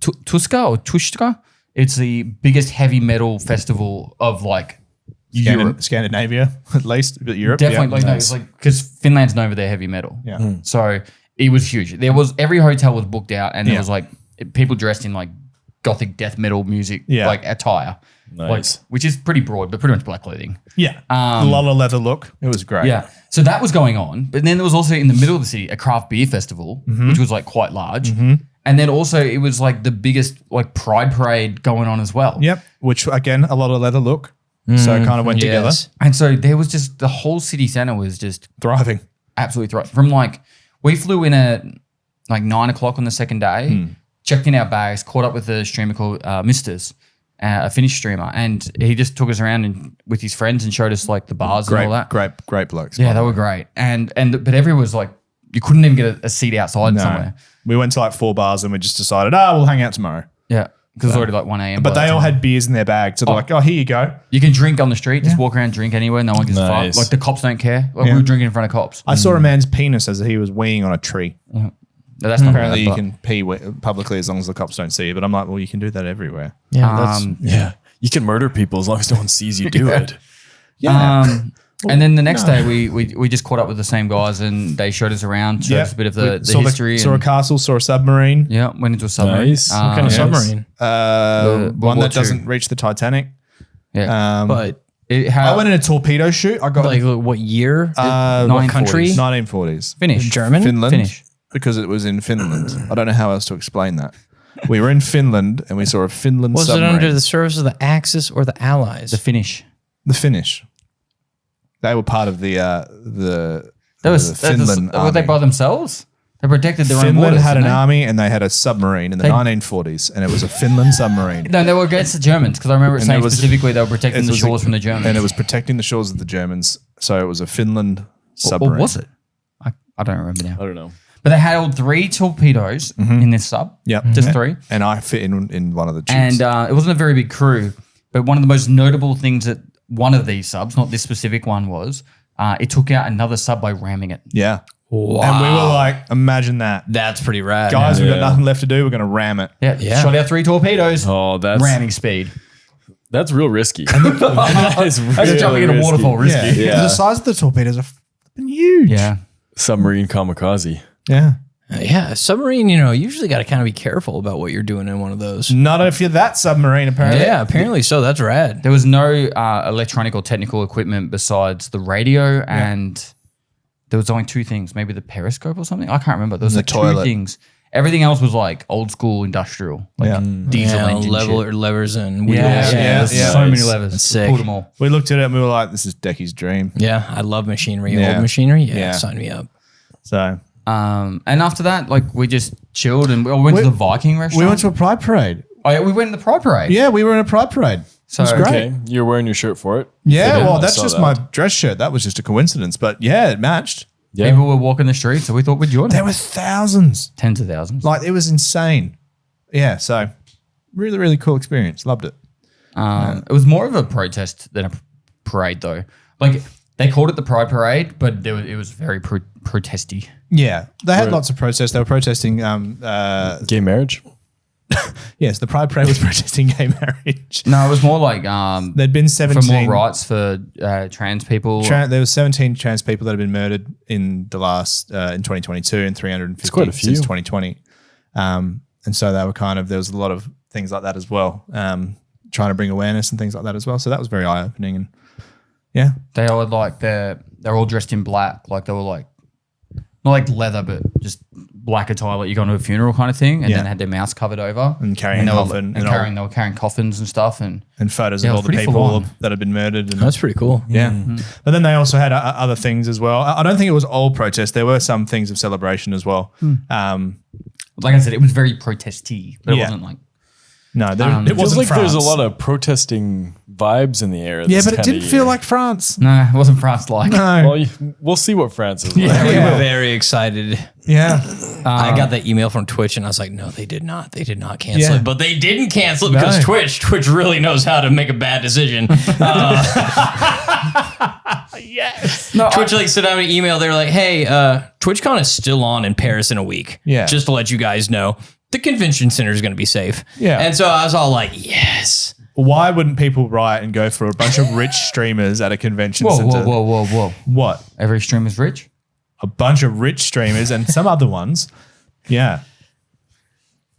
Speaker 4: Tuska. It's the biggest heavy metal festival of like Europe.
Speaker 1: Scandinavia, at least, but Europe.
Speaker 4: Definitely,
Speaker 1: yeah.
Speaker 4: no, it's like because Finland's known for their heavy metal.
Speaker 1: Yeah.
Speaker 4: So it was huge. There was every hotel was booked out, and there
Speaker 1: Yeah.
Speaker 4: was like people dressed in like gothic death metal music,
Speaker 1: Yeah.
Speaker 4: like attire,
Speaker 3: Nice.
Speaker 4: like, which is pretty broad, but pretty much black clothing.
Speaker 1: Yeah. A lot of leather look. It was great.
Speaker 4: Yeah. So that was going on, but then there was also in the middle of the city a craft beer festival, which was like quite large, and then also it was like the biggest like pride parade going on as well.
Speaker 1: Yep. Which, again, a lot of leather look. So it kind of went together.
Speaker 2: Yes.
Speaker 4: And so there was just the whole city center was just
Speaker 1: Thriving.
Speaker 4: absolutely thriving. From like, we flew in at like 9 o'clock on the second day, checked in our bags, caught up with a streamer called Misters, a Finnish streamer, and he just took us around and with his friends and showed us like the bars and all that.
Speaker 1: Great blokes.
Speaker 4: Yeah, they were great. But everyone was like, you couldn't even get a seat outside
Speaker 1: No.
Speaker 4: somewhere.
Speaker 1: We went to like 4 bars and we just decided, we'll hang out tomorrow.
Speaker 4: Yeah, because it's already like 1 a.m.
Speaker 1: But
Speaker 4: by that
Speaker 1: they all
Speaker 4: time.
Speaker 1: had beers in their bag. So they're like, here you go.
Speaker 4: You can drink on the street, just walk around, drink anywhere. No one gives a
Speaker 3: Nice.
Speaker 4: fuck. Like the cops don't care. Like we were drinking in front of cops.
Speaker 1: I saw a man's penis as he was weeing on a tree.
Speaker 4: No, that's not
Speaker 1: Apparently
Speaker 4: bad,
Speaker 1: you
Speaker 4: but-
Speaker 1: can pee publicly as long as the cops don't see you. But I'm like, well, you can do that everywhere.
Speaker 2: Yeah, that's
Speaker 3: Yeah. You can murder people as long as no one sees you do it.
Speaker 4: And then the next day, we just caught up with the same guys, and they showed us around, showed us a bit of the
Speaker 1: saw
Speaker 4: history.
Speaker 1: saw a
Speaker 4: and,
Speaker 1: castle, saw a submarine.
Speaker 4: yeah, went into a submarine.
Speaker 3: Nice. What
Speaker 2: kind of
Speaker 1: yes.
Speaker 2: submarine.
Speaker 4: World
Speaker 1: One
Speaker 4: War
Speaker 1: that
Speaker 4: II.
Speaker 1: doesn't reach the Titanic.
Speaker 4: Yeah,
Speaker 2: But
Speaker 4: it
Speaker 1: I
Speaker 4: had
Speaker 1: went in a torpedo shoot. I got
Speaker 2: like what year? What
Speaker 4: 1940s.
Speaker 2: country?
Speaker 1: 1940s.
Speaker 4: Finnish.
Speaker 2: German?
Speaker 1: Finland.
Speaker 4: Finnish.
Speaker 1: Because it was in Finland. I don't know how else to explain that. We were in Finland and we saw a Finland
Speaker 2: Was
Speaker 1: submarine.
Speaker 2: it under the service of the Axis or the Allies?
Speaker 4: The Finnish.
Speaker 1: The Finnish. They were part of the Finland
Speaker 4: Were they
Speaker 1: army.
Speaker 4: by themselves? They protected their own
Speaker 1: Finland
Speaker 4: waters.
Speaker 1: had an
Speaker 4: didn't they?
Speaker 1: army and they had a submarine in the 1940s, and it was a Finland submarine.
Speaker 4: No, they were against the Germans because I remember it
Speaker 1: And
Speaker 4: saying
Speaker 1: there was-
Speaker 4: specifically they were protecting
Speaker 1: It
Speaker 4: the
Speaker 1: was
Speaker 4: shores from the Germans.
Speaker 1: And it was protecting the shores of the Germans. So it was a Finland submarine.
Speaker 4: Or was it? I don't remember now.
Speaker 3: I don't know.
Speaker 4: But they had 3 torpedoes in this sub.
Speaker 1: Yep.
Speaker 4: Just 3.
Speaker 1: And I fit in one of the
Speaker 4: And
Speaker 1: tubes.
Speaker 4: it wasn't a very big crew, but one of the most notable things that one of these subs, not this specific one, was it took out another sub by ramming it.
Speaker 1: Yeah.
Speaker 2: Wow.
Speaker 1: And we were like, imagine that.
Speaker 2: That's pretty rad.
Speaker 1: Guys, we've got
Speaker 3: Yeah.
Speaker 1: nothing left to do. We're going to ram it.
Speaker 4: Yeah.
Speaker 2: Yeah.
Speaker 4: Shot out 3 torpedoes.
Speaker 3: Oh, that's
Speaker 4: Ramming speed.
Speaker 3: that's real risky. That is
Speaker 4: That's a jumping in a
Speaker 3: risky.
Speaker 4: waterfall risky.
Speaker 3: Yeah.
Speaker 1: The size of the torpedoes are fucking huge.
Speaker 4: Yeah.
Speaker 3: Submarine kamikaze.
Speaker 1: Yeah.
Speaker 2: Yeah, submarine, usually got to kind of be careful about what you're doing in one of those.
Speaker 1: Not if you're that submarine, apparently.
Speaker 2: Yeah, apparently so. That's rad.
Speaker 4: There was no electronic or technical equipment besides the radio and there was only 2 things. Maybe the periscope or something. I can't remember. There was
Speaker 1: The
Speaker 4: like
Speaker 1: toilet.
Speaker 4: 2 things. Everything else was like old school industrial. Like diesel engine shit.
Speaker 2: Levers and wheels.
Speaker 1: Yeah.
Speaker 4: There's so many levers.
Speaker 2: That's sick.
Speaker 4: Pulled them all.
Speaker 1: We looked at it and we were like, this is Dekie's dream.
Speaker 2: Yeah, I love machinery.
Speaker 1: Yeah.
Speaker 2: Old machinery. Yeah,
Speaker 1: Yeah.
Speaker 2: sign me up.
Speaker 1: So
Speaker 4: And after that, like we just chilled and we went to the Viking restaurant.
Speaker 1: we went to a pride parade.
Speaker 4: Oh, yeah, we went to the Pride Parade.
Speaker 1: Yeah, we were in a pride parade.
Speaker 4: So
Speaker 1: It was great.
Speaker 3: Okay, you're wearing your shirt for it.
Speaker 1: Yeah,
Speaker 3: Yeah,
Speaker 1: well,
Speaker 3: I
Speaker 1: that's
Speaker 3: saw
Speaker 1: just
Speaker 3: that.
Speaker 1: my dress shirt. That was just a coincidence. But yeah, it matched.
Speaker 3: Yeah.
Speaker 4: people were walking the streets, so we thought we'd join
Speaker 1: There
Speaker 4: them.
Speaker 1: were thousands.
Speaker 4: Tens of thousands.
Speaker 1: Like, it was insane. Yeah, so really, really cool experience. Loved it.
Speaker 4: It was more of a protest than a parade, though. Like they called it the Pride Parade, but it was very protesty.
Speaker 1: Yeah, they had
Speaker 3: Right.
Speaker 1: lots of protests. They were protesting.
Speaker 3: Gay marriage.
Speaker 1: Yes, the Pride Parade was protesting gay marriage.
Speaker 4: No, it was more like
Speaker 1: There'd been
Speaker 4: for
Speaker 1: 17.
Speaker 4: more rights for trans people.
Speaker 1: There was 17 trans people that have been murdered in the last in 2022, and 350
Speaker 3: quite a few.
Speaker 1: since 2020. And so they were there was a lot of things like that as well. Trying to bring awareness and things like that as well. So that was very eye opening. And yeah,
Speaker 4: They were like they're all dressed in black, like they were like not like leather, but just black attire, like you go to a funeral kind of thing, and
Speaker 1: Yeah.
Speaker 4: then had their mouths covered over
Speaker 1: And carrying
Speaker 4: they were-
Speaker 1: coffin
Speaker 4: and
Speaker 1: and
Speaker 4: carrying they were carrying coffins and stuff, and
Speaker 1: and photos
Speaker 4: Yeah, it
Speaker 1: of
Speaker 4: was
Speaker 1: all the
Speaker 4: pretty full
Speaker 1: people
Speaker 4: on.
Speaker 1: that had been murdered. And
Speaker 2: That's pretty cool.
Speaker 1: yeah. But then they also had other things as well. I don't think it was all protest. There were some things of celebration as well.
Speaker 4: like I said, it was very protesty, but it
Speaker 1: Yeah.
Speaker 4: wasn't like
Speaker 1: No,
Speaker 4: It
Speaker 1: it
Speaker 3: Feels
Speaker 1: wasn't
Speaker 3: like
Speaker 1: France.
Speaker 3: there's a lot of protesting vibes in the air.
Speaker 1: Yeah,
Speaker 3: this
Speaker 1: but it
Speaker 3: kinda
Speaker 1: didn't feel
Speaker 3: year.
Speaker 1: like France.
Speaker 4: no, it wasn't France like.
Speaker 1: No.
Speaker 3: Well, we'll see what France is like.
Speaker 2: We
Speaker 1: Yeah.
Speaker 2: were very excited.
Speaker 1: Yeah.
Speaker 2: I got that email from Twitch and I was like, no, they did not. They did not cancel
Speaker 1: Yeah.
Speaker 2: it. But they didn't cancel it because
Speaker 1: No.
Speaker 2: Twitch really knows how to make a bad decision.
Speaker 4: No,
Speaker 2: Twitch sent out an email. They're like, hey, TwitchCon is still on in Paris in a week.
Speaker 1: Yeah.
Speaker 2: Just to let you guys know. The convention center is going to be safe.
Speaker 1: Yeah.
Speaker 2: And so I was all like, yes.
Speaker 1: Why wouldn't people riot and go for a bunch of rich streamers at a convention
Speaker 4: whoa,
Speaker 1: center?
Speaker 4: whoa.
Speaker 1: What?
Speaker 4: Every streamer's rich.
Speaker 1: A bunch of rich streamers and some other ones. Yeah.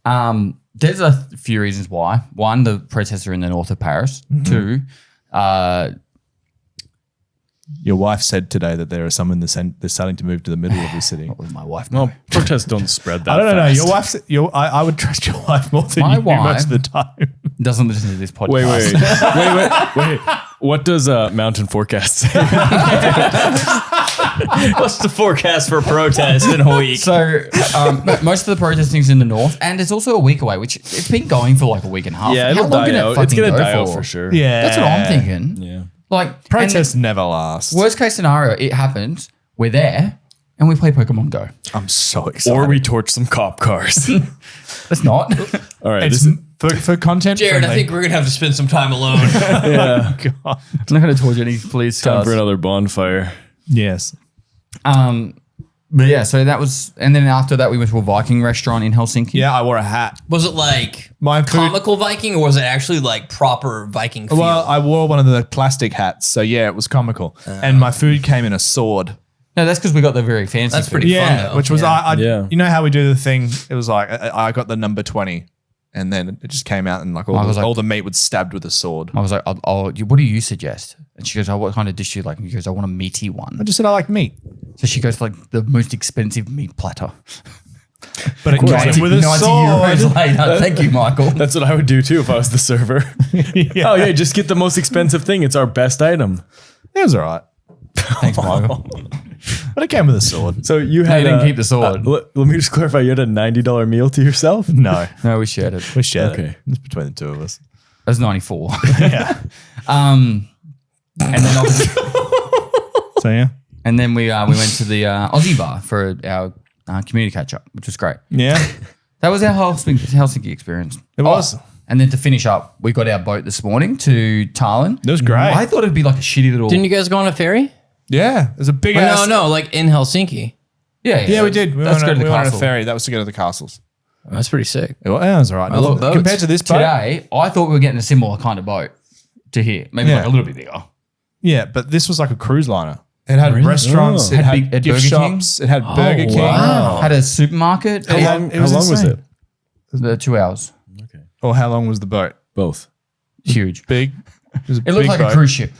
Speaker 4: There's a few reasons why. One, the protests are in the north of Paris.
Speaker 1: Mm-hmm.
Speaker 4: 2,
Speaker 1: Your wife said today that there are some they're starting to move to the middle of the city.
Speaker 4: with my wife.
Speaker 3: Well, protests don't spread that
Speaker 1: I don't know.
Speaker 3: fast.
Speaker 1: Your wife's. I would trust your wife more than
Speaker 4: My
Speaker 1: you do most of the
Speaker 4: wife-
Speaker 1: time.
Speaker 4: Doesn't listen to this podcast.
Speaker 3: Wait. What does Mountain Forecast say?
Speaker 2: What's the forecast for protest in a week?
Speaker 4: So most of the protesting's in the north, and it's also a week away, which it's been going for like a week and a half.
Speaker 3: Yeah,
Speaker 4: How
Speaker 3: it'll
Speaker 4: long
Speaker 3: die
Speaker 4: can it
Speaker 3: out. It's
Speaker 4: fucking
Speaker 3: gonna
Speaker 4: go
Speaker 3: die out for sure.
Speaker 1: Yeah,
Speaker 4: That's what I'm thinking.
Speaker 3: Yeah.
Speaker 4: Like
Speaker 1: Protests never last.
Speaker 4: and worst case scenario, it happens. We're there, and we play Pokemon Go.
Speaker 1: I'm so excited.
Speaker 3: Or we torch some cop cars.
Speaker 4: Let's not.
Speaker 3: All right.
Speaker 1: It's for content.
Speaker 2: Jared, I
Speaker 1: friendly.
Speaker 2: think we're going to have to spend some time alone.
Speaker 3: yeah.
Speaker 1: God.
Speaker 4: I'm not going to torture any police
Speaker 3: Time
Speaker 4: cars.
Speaker 3: for another bonfire.
Speaker 1: Yes.
Speaker 4: But yeah, so that was, and then after that, we went to a Viking restaurant in Helsinki.
Speaker 1: Yeah, I wore a hat.
Speaker 2: Was it like
Speaker 1: My food-
Speaker 2: comical Viking or was it actually like proper Viking feel?
Speaker 1: Well, I wore one of the plastic hats, so yeah, it was comical. And my food came in a sword.
Speaker 4: No, that's because we got the very fancy.
Speaker 2: That's
Speaker 4: food.
Speaker 2: pretty fun,
Speaker 1: Yeah,
Speaker 2: though.
Speaker 1: which was
Speaker 2: Yeah.
Speaker 3: Yeah.
Speaker 1: You know how we do the thing? It was like I got the number 20, and then it just came out and like
Speaker 4: I was like-
Speaker 1: all the meat was stabbed with a sword.
Speaker 4: I was like, what do you suggest? And she goes, what kind of dish do you like? And he goes, I want a meaty one.
Speaker 1: I just said I like meat,
Speaker 4: So she goes for like the most expensive meat platter.
Speaker 1: but it came with a
Speaker 4: 90
Speaker 1: sword.
Speaker 4: euros later. Thank you, Michael.
Speaker 3: That's what I would do too if I was the server.
Speaker 1: Yeah.
Speaker 3: Oh yeah, just get the most expensive thing. It's our best item.
Speaker 1: It was all right,
Speaker 4: Thanks, Michael.
Speaker 1: but it came with a sword.
Speaker 3: So you had
Speaker 4: didn't keep the sword.
Speaker 3: let me just clarify. You had a $90 meal to yourself.
Speaker 1: No,
Speaker 4: No, we shared it.
Speaker 1: we shared
Speaker 3: Okay.
Speaker 1: it. It's between the two of us.
Speaker 4: It was 94.
Speaker 1: Yeah.
Speaker 4: And then obviously,
Speaker 1: So yeah,
Speaker 4: and then we went to the Aussie bar for our community catch up, which was great.
Speaker 1: yeah,
Speaker 4: That was our Helsinki experience.
Speaker 1: it was.
Speaker 4: And then to finish up, we got our boat this morning to Tallinn.
Speaker 1: It was great.
Speaker 4: I thought it'd be like a shitty little.
Speaker 2: Didn't you guys go on a ferry?
Speaker 1: Yeah, it was a big
Speaker 2: Or
Speaker 1: ass.
Speaker 2: no, like in Helsinki.
Speaker 1: Yeah, we did.
Speaker 4: Let's go to the
Speaker 1: we went on a
Speaker 4: castle.
Speaker 1: ferry. That was to go to the castles.
Speaker 2: That's pretty sick.
Speaker 1: Well, that was all right.
Speaker 2: love boats.
Speaker 1: Compared to this boat,
Speaker 4: Today, I thought we were getting a similar kind of boat to here. Maybe
Speaker 1: Yeah.
Speaker 4: like a little bit bigger.
Speaker 1: yeah, but this was like a cruise liner. It had restaurants.
Speaker 3: Oh.
Speaker 1: It
Speaker 4: Had
Speaker 1: had
Speaker 4: big-
Speaker 1: gift
Speaker 4: Burger King?
Speaker 1: shops. It had Burger King.
Speaker 2: wow.
Speaker 4: Had a supermarket.
Speaker 1: It had-
Speaker 3: How long was
Speaker 1: insane.
Speaker 3: it?
Speaker 4: The 2 hours.
Speaker 1: Or how long was the boat?
Speaker 3: Both.
Speaker 4: Huge.
Speaker 1: Big. It was a
Speaker 4: It looked
Speaker 1: big
Speaker 4: like
Speaker 1: boat.
Speaker 4: a cruise ship.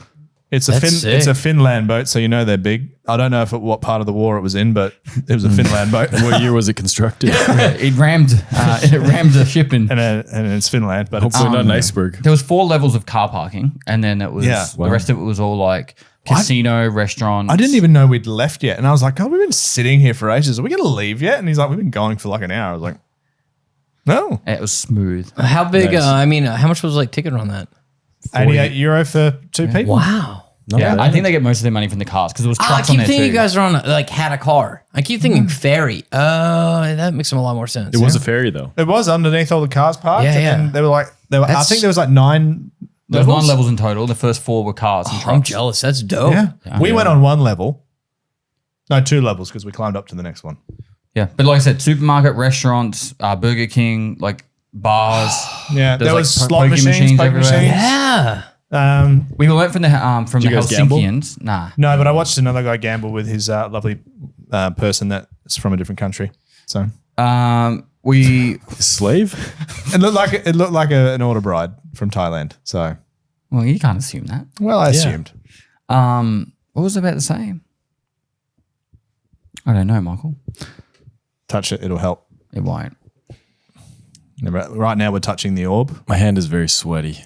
Speaker 1: It's a
Speaker 2: That's
Speaker 1: It's a
Speaker 2: sick.
Speaker 1: Finland boat, so you know they're big. I don't know what part of the war it was in, but it was a Finland boat.
Speaker 3: What year was it constructed?
Speaker 4: It rammed the ship in.
Speaker 1: and it's Finland, but it's,
Speaker 3: Hopefully not an iceberg.
Speaker 4: There was 4 levels of car parking, and then it was the rest of it was all like casino, restaurants.
Speaker 1: I didn't even know we'd left yet, and I was like, "God, we've been sitting here for ages. Are we going to leave yet?" And he's like, "We've been going for like an hour." I was like, "No,
Speaker 4: It was smooth.
Speaker 2: How big?
Speaker 3: Nice.
Speaker 2: How much was like ticket on that?
Speaker 1: €88 for 2 people."
Speaker 2: Wow.
Speaker 4: Yeah, I think they get most of their money from the cars because there was
Speaker 2: I
Speaker 4: trucks on
Speaker 2: keep
Speaker 4: there
Speaker 2: thinking
Speaker 4: too.
Speaker 2: you guys are on had a car. I keep thinking ferry. That makes a lot more sense.
Speaker 3: It was a ferry though.
Speaker 1: It was underneath all the cars parked.
Speaker 2: Yeah,
Speaker 1: and
Speaker 2: yeah.
Speaker 1: then they were like, I
Speaker 2: That's-
Speaker 1: think there was like 9
Speaker 4: There was 9
Speaker 1: levels.
Speaker 4: levels in total. The first 4 were cars and
Speaker 2: I'm
Speaker 4: trucks.
Speaker 2: jealous. That's dope.
Speaker 1: Yeah. We went on 1 level. No, 2 levels because we climbed up to the next one.
Speaker 4: Yeah, but like I said, supermarket, restaurants, Burger King, like bars.
Speaker 1: Yeah,
Speaker 4: There's
Speaker 1: there
Speaker 4: like
Speaker 1: was
Speaker 4: poker
Speaker 1: slot machines,
Speaker 4: machines
Speaker 1: poker
Speaker 4: everywhere.
Speaker 1: machines.
Speaker 2: Yeah.
Speaker 4: We went from the
Speaker 3: you guys gamble?
Speaker 4: Helsinkians. Nah.
Speaker 1: No, but I watched another guy gamble with his lovely person that's from a different country. So
Speaker 4: We
Speaker 3: Slave?
Speaker 1: it looked like an order bride from Thailand. So
Speaker 4: well, you can't assume that.
Speaker 1: well, I assumed.
Speaker 4: What was I about to say? I don't know, Michael.
Speaker 1: Touch it, it'll help.
Speaker 4: It won't.
Speaker 1: Right now we're touching the orb.
Speaker 3: My hand is very sweaty.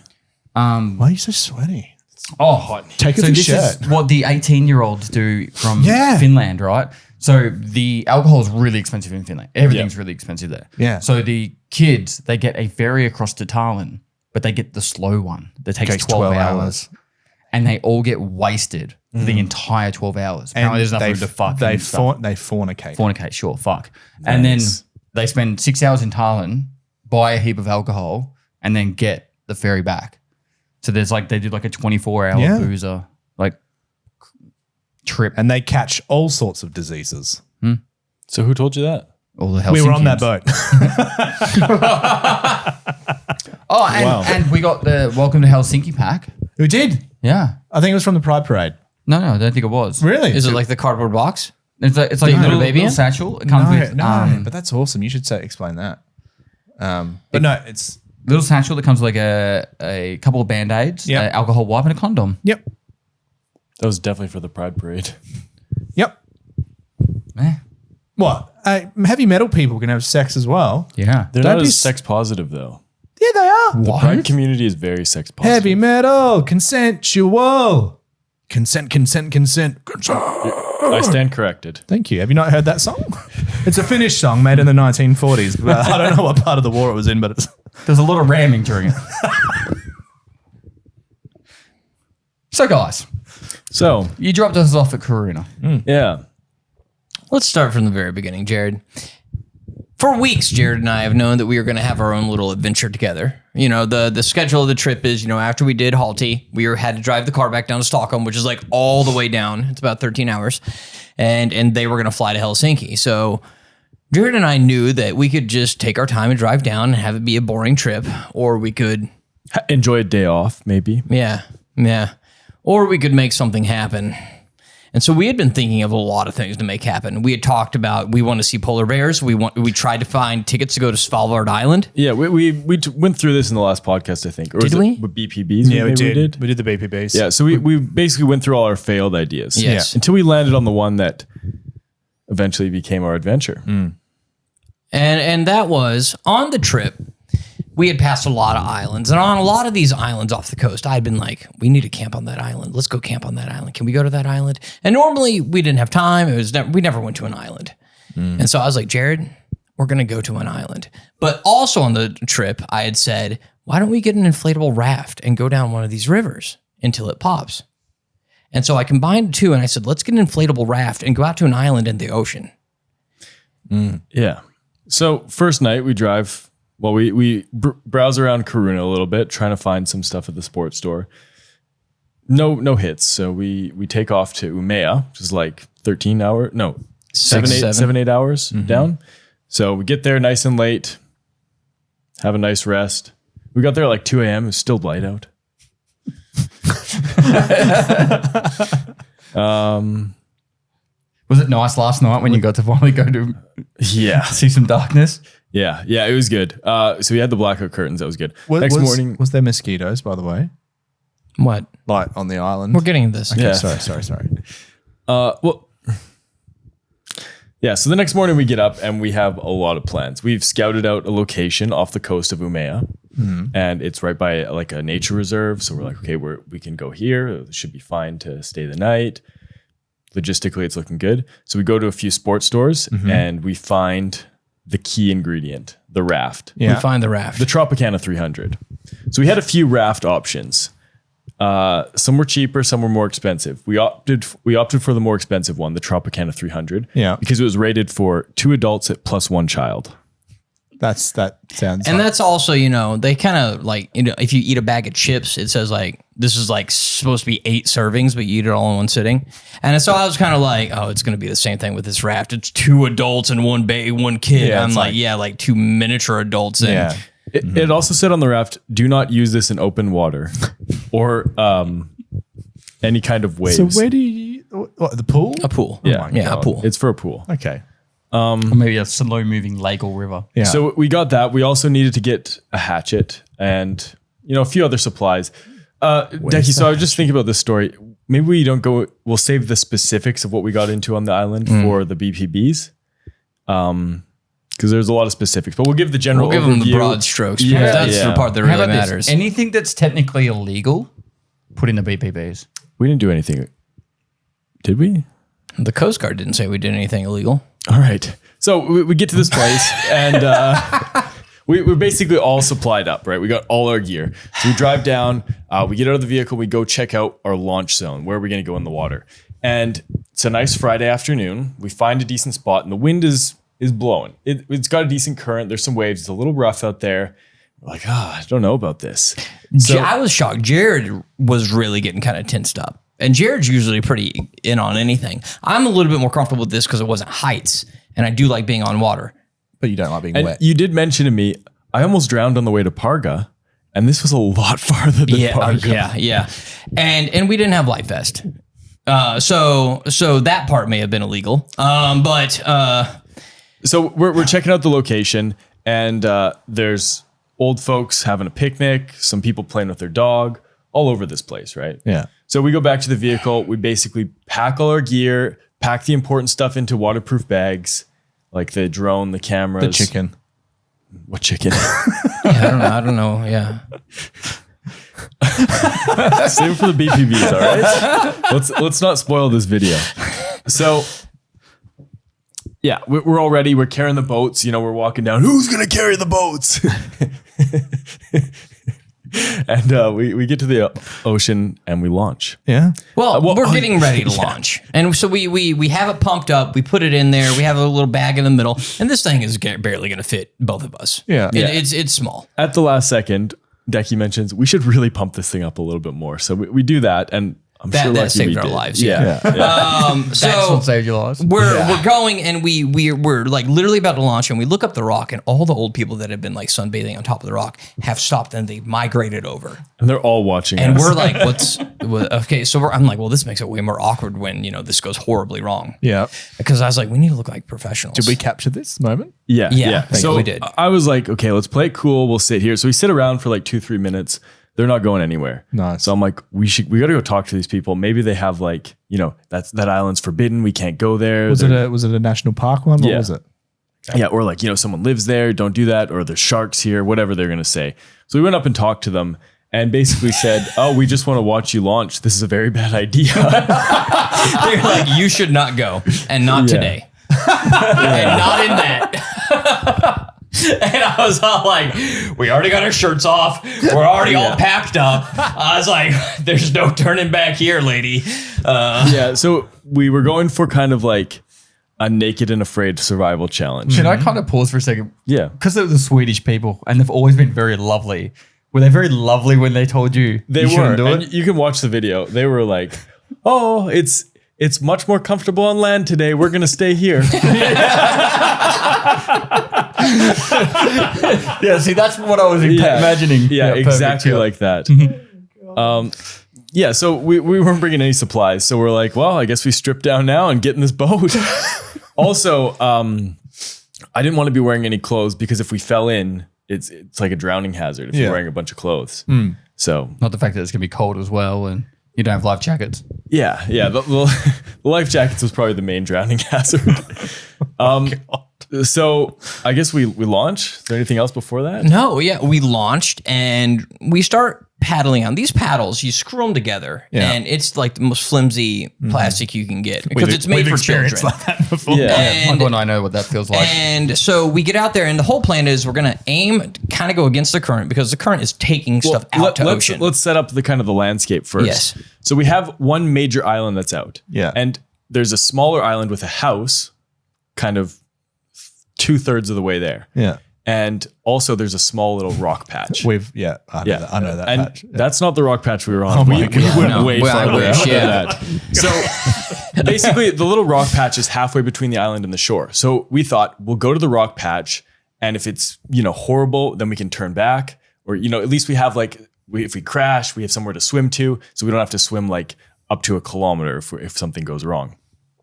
Speaker 1: Why are you so sweaty?
Speaker 4: Oh,
Speaker 1: Take off
Speaker 4: so
Speaker 1: your
Speaker 4: this
Speaker 1: shirt.
Speaker 4: is what the 18-year-olds do from
Speaker 1: Yeah.
Speaker 4: Finland, right? So the alcohol is really expensive in Finland. Everything's really expensive there.
Speaker 1: Yeah.
Speaker 4: So the kids, they get a ferry across to Tallinn, but they get the slow one that takes 12 hours. And they all get wasted for the entire 12 hours. Apparently there's nothing to fuck.
Speaker 1: They
Speaker 4: and stuff.
Speaker 1: fornicate.
Speaker 4: Fornicate, sure, fuck. And then
Speaker 3: Nice.
Speaker 4: they spend 6 hours in Tallinn, buy a heap of alcohol, and then get the ferry back. So there's like, they do like a 24-hour
Speaker 1: Yeah.
Speaker 4: boozer, like trip.
Speaker 1: And they catch all sorts of diseases.
Speaker 3: So who told you that?
Speaker 4: All the
Speaker 1: We were on that
Speaker 4: Helsinkians.
Speaker 1: boat.
Speaker 4: Oh, and,
Speaker 3: Wow.
Speaker 4: and we got the Welcome to Helsinki pack.
Speaker 1: We did.
Speaker 4: Yeah.
Speaker 1: I think it was from the Pride Parade.
Speaker 4: No, I don't think it was.
Speaker 1: Really?
Speaker 2: Is it like the cardboard box?
Speaker 4: It's like
Speaker 2: you
Speaker 4: a
Speaker 2: put a
Speaker 4: little,
Speaker 2: baby
Speaker 4: little
Speaker 2: in?
Speaker 4: satchel. It comes with
Speaker 1: but that's awesome. You should explain that. But no, it's
Speaker 4: little satchel that comes with like a couple of Band-Aids,
Speaker 1: Yep.
Speaker 4: an alcohol wipe, and a condom.
Speaker 1: yep,
Speaker 3: That was definitely for the Pride Parade.
Speaker 1: yep.
Speaker 4: Eh.
Speaker 1: What? Heavy metal people can have sex as well.
Speaker 4: Yeah.
Speaker 3: They're
Speaker 1: Don't
Speaker 3: not
Speaker 1: be
Speaker 3: as sex positive though.
Speaker 1: Yeah, they are.
Speaker 3: The Pride community is very sex positive.
Speaker 1: Heavy metal, consensual. Consent.
Speaker 3: I stand corrected.
Speaker 1: Thank you. Have you not heard that song? It's a Finnish song made in the 1940s. But I don't know what part of the war it was in, but it's
Speaker 4: There's a lot of ramming during it. So, guys,
Speaker 3: So,
Speaker 4: you dropped us off at Karuna.
Speaker 3: yeah.
Speaker 2: Let's start from the very beginning, Jared. For weeks, Jared and I have known that we were going to have our own little adventure together. You know, the schedule of the trip is, after we did Halti, had to drive the car back down to Stockholm, which is like all the way down. It's about 13 hours. And they were going to fly to Helsinki. So Jared and I knew that we could just take our time and drive down and have it be a boring trip, or we could,
Speaker 3: Enjoy a day off, maybe.
Speaker 2: yeah, or we could make something happen. And so we had been thinking of a lot of things to make happen. We had talked about we want to see polar bears. We tried to find tickets to go to Svalbard Island.
Speaker 3: Yeah, we went through this in the last podcast, I think. Or
Speaker 2: Did
Speaker 3: was
Speaker 2: we?
Speaker 3: it with BPBs?
Speaker 1: yeah, we
Speaker 3: maybe
Speaker 1: did. We did the BPBs.
Speaker 3: Yeah, so we basically went through all our failed ideas.
Speaker 2: Yes.
Speaker 3: Until we landed on the one that eventually became our adventure.
Speaker 2: And that was on the trip. We had passed a lot of islands, and on a lot of these islands off the coast, I'd been like, we need to camp on that island. Let's go camp on that island. Can we go to that island? And normally we didn't have time. We never went to an island. And so I was like, Jared, we're going to go to an island. But also on the trip, I had said, why don't we get an inflatable raft and go down one of these rivers until it pops? And so I combined the two, and I said, let's get an inflatable raft and go out to an island in the ocean.
Speaker 3: Yeah. So first night we drive. Well, we browse around Karuna a little bit, trying to find some stuff at the sports store. No hits. So we take off to Umea, which is like 13 hour. No, seven, 8 hours down. So we get there nice and late, have a nice rest. We got there at like 2 a.m. It was still light out.
Speaker 4: Was it nice last night when you got to finally go to see some darkness?
Speaker 3: Yeah, it was good. So we had the blackout curtains. That was good. Next morning,
Speaker 1: was there mosquitoes, by the way?
Speaker 2: What?
Speaker 1: Like on the island?
Speaker 2: We're getting this.
Speaker 1: Okay,
Speaker 3: Yeah.
Speaker 1: Sorry.
Speaker 3: So the next morning we get up and we have a lot of plans. We've scouted out a location off the coast of Umeå, and it's right by like a nature reserve. So we're like, okay, we can go here. It should be fine to stay the night. Logistically, it's looking good. So we go to a few sports stores and we find the key ingredient, the raft.
Speaker 2: We find the raft.
Speaker 3: The Tropicana 300. So we had a few raft options. Some were cheaper, some were more expensive. We opted for the more expensive one, the Tropicana 300.
Speaker 1: Yeah.
Speaker 3: Because it was rated for 2 adults plus 1 child.
Speaker 1: That sounds.
Speaker 2: And that's also, they kind of like, if you eat a bag of chips, it says like, this is like supposed to be 8 servings, but you eat it all in one sitting. And so I was kind of like, oh, it's going to be the same thing with this raft. It's 2 adults and 1 baby, 1 kid.
Speaker 1: Yeah,
Speaker 2: I'm
Speaker 1: it's
Speaker 2: like 2 miniature adults. And
Speaker 1: Yeah.
Speaker 3: It also said on the raft, do not use this in open water or any kind of waves.
Speaker 1: So where do you? What, the pool?
Speaker 2: a pool.
Speaker 3: Yeah.
Speaker 2: A pool.
Speaker 3: It's for a pool.
Speaker 1: Okay.
Speaker 4: Or maybe a slow-moving lake or river.
Speaker 1: Yeah.
Speaker 3: So we got that. We also needed to get a hatchet and, a few other supplies. Dekie, so I was just thinking about this story. Maybe we'll save the specifics of what we got into on the island for the BPBs. Because there's a lot of specifics, but we'll give the general
Speaker 2: We'll give them the
Speaker 3: overview.
Speaker 2: broad strokes.
Speaker 3: Yeah,
Speaker 2: because that's
Speaker 3: yeah.
Speaker 2: the part that
Speaker 4: How
Speaker 2: really
Speaker 4: about this?
Speaker 2: matters.
Speaker 4: Anything that's technically illegal, put in the BPBs.
Speaker 3: We didn't do anything. Did we?
Speaker 2: The Coast Guard didn't say we did anything illegal.
Speaker 3: All right. So we get to this place and we're basically all supplied up, right? We got all our gear. So we drive down, we get out of the vehicle, we go check out our launch zone. Where are we going to go in the water? And it's a nice Friday afternoon. We find a decent spot and the wind is blowing. It's got a decent current. There's some waves. It's a little rough out there. We're like, I don't know about this. So
Speaker 2: I was shocked. Jared was really getting kind of tensed up. And Jared's usually pretty in on anything. I'm a little bit more comfortable with this because it wasn't heights. And I do like being on water.
Speaker 1: But you don't like being
Speaker 3: and
Speaker 1: wet.
Speaker 3: you did mention to me, I almost drowned on the way to Parga. And this was a lot farther than Parga.
Speaker 2: Yeah. And we didn't have life vest. So that part may have been illegal.
Speaker 3: So we're checking out the location and there's old folks having a picnic, some people playing with their dog, all over this place, right?
Speaker 1: Yeah.
Speaker 3: So we go back to the vehicle. We basically pack all our gear, pack the important stuff into waterproof bags, like the drone, the cameras.
Speaker 1: The chicken.
Speaker 3: What chicken?
Speaker 2: I don't know. Yeah.
Speaker 3: Save it for the BPBs, all right? Let's not spoil this video. So yeah, we're all ready. We're carrying the boats. We're walking down. Who's going to carry the boats? And we get to the ocean and we launch.
Speaker 1: Yeah.
Speaker 2: Well, we're getting ready to launch. And so we have it pumped up. We put it in there. We have a little bag in the middle. And this thing is barely going to fit both of us.
Speaker 1: Yeah.
Speaker 2: It's small.
Speaker 3: At the last second, Dekie mentions we should really pump this thing up a little bit more. So we do that. And I'm sure
Speaker 2: That
Speaker 3: lucky
Speaker 2: saved
Speaker 3: we
Speaker 2: our
Speaker 3: did.
Speaker 2: lives.
Speaker 3: Yeah.
Speaker 4: That's
Speaker 2: So
Speaker 4: what saved your lives.
Speaker 2: we're going and we're like literally about to launch and we look up the rock and all the old people that have been like sunbathing on top of the rock have stopped and they've migrated over.
Speaker 3: And they're all watching
Speaker 2: And
Speaker 3: us.
Speaker 2: we're like, okay. So I'm like, well, this makes it way more awkward when, this goes horribly wrong.
Speaker 1: Yeah.
Speaker 2: Because I was like, we need to look like professionals.
Speaker 1: Did we capture this moment?
Speaker 3: Yeah.
Speaker 2: Yeah, I think
Speaker 3: So
Speaker 2: we did.
Speaker 3: I was like, okay, let's play it cool. We'll sit here. So we sit around for like 2-3 minutes. They're not going anywhere.
Speaker 1: Nice.
Speaker 3: So I'm like, we got to go talk to these people. Maybe they have like, that island's forbidden. We can't go there.
Speaker 1: Was it a national park one? What
Speaker 3: Yeah.
Speaker 1: was it?
Speaker 3: Yeah, or like, someone lives there, don't do that, or there's sharks here, whatever they're going to say. So we went up and talked to them and basically said, oh, we just want to watch you launch. This is a very bad idea.
Speaker 2: They're like, you should not go and not today. And not in that. And I was all like, we already got our shirts off. We're already all packed up. I was like, there's no turning back here, lady.
Speaker 3: Yeah, so we were going for kind of like a naked and afraid survival challenge.
Speaker 4: Can I kind of pause for a second?
Speaker 3: Yeah.
Speaker 4: Because they're the Swedish people and they've always been very lovely. Were they very lovely when they told you
Speaker 3: They
Speaker 4: you
Speaker 3: were.
Speaker 4: shouldn't do
Speaker 3: And
Speaker 4: it?
Speaker 3: you can watch the video. They were like, oh, it's it's much more comfortable on land today. We're going to stay here.
Speaker 4: Yeah, see, that's what I was imagining.
Speaker 3: Yeah,
Speaker 4: perfect,
Speaker 3: exactly
Speaker 4: yeah.
Speaker 3: like that. Yeah, so we weren't bringing any supplies. So we're like, well, I guess we strip down now and get in this boat. Also, I didn't want to be wearing any clothes because if we fell in, it's like a drowning hazard if you're wearing a bunch of clothes. So
Speaker 4: Not the fact that it's going to be cold as well and you don't have life jackets.
Speaker 3: yeah, the life jackets was probably the main drowning hazard. So I guess we launch. Is there anything else before that?
Speaker 2: No, yeah, we launched and we start paddling on these paddles. You screw them together, and it's like the most flimsy plastic you can get because it's made for children.
Speaker 1: Like that before.
Speaker 3: Yeah.
Speaker 4: Michael and I know what that feels like.
Speaker 2: And so we get out there, and the whole plan is we're going to aim, kind of go against the current because the current is taking stuff out to ocean.
Speaker 3: Let's set up the kind of the landscape first.
Speaker 2: Yes.
Speaker 3: So we have one major island that's out.
Speaker 1: Yeah.
Speaker 3: And there's a smaller island with a house kind of 2/3 of the way there.
Speaker 1: Yeah.
Speaker 3: And also there's a small little rock patch.
Speaker 1: I know that
Speaker 3: And
Speaker 1: patch. Yeah.
Speaker 3: that's not the rock patch we were on.
Speaker 1: Oh my
Speaker 3: we
Speaker 1: God.
Speaker 3: went
Speaker 2: No.
Speaker 3: way
Speaker 2: Well, I
Speaker 3: farther
Speaker 2: wish,
Speaker 3: out
Speaker 2: yeah.
Speaker 3: than that. So basically the little rock patch is halfway between the island and the shore. So we thought we'll go to the rock patch, and if it's, horrible, then we can turn back, or, at least we have if we crash, we have somewhere to swim to, so we don't have to swim like up to a kilometer if something goes wrong.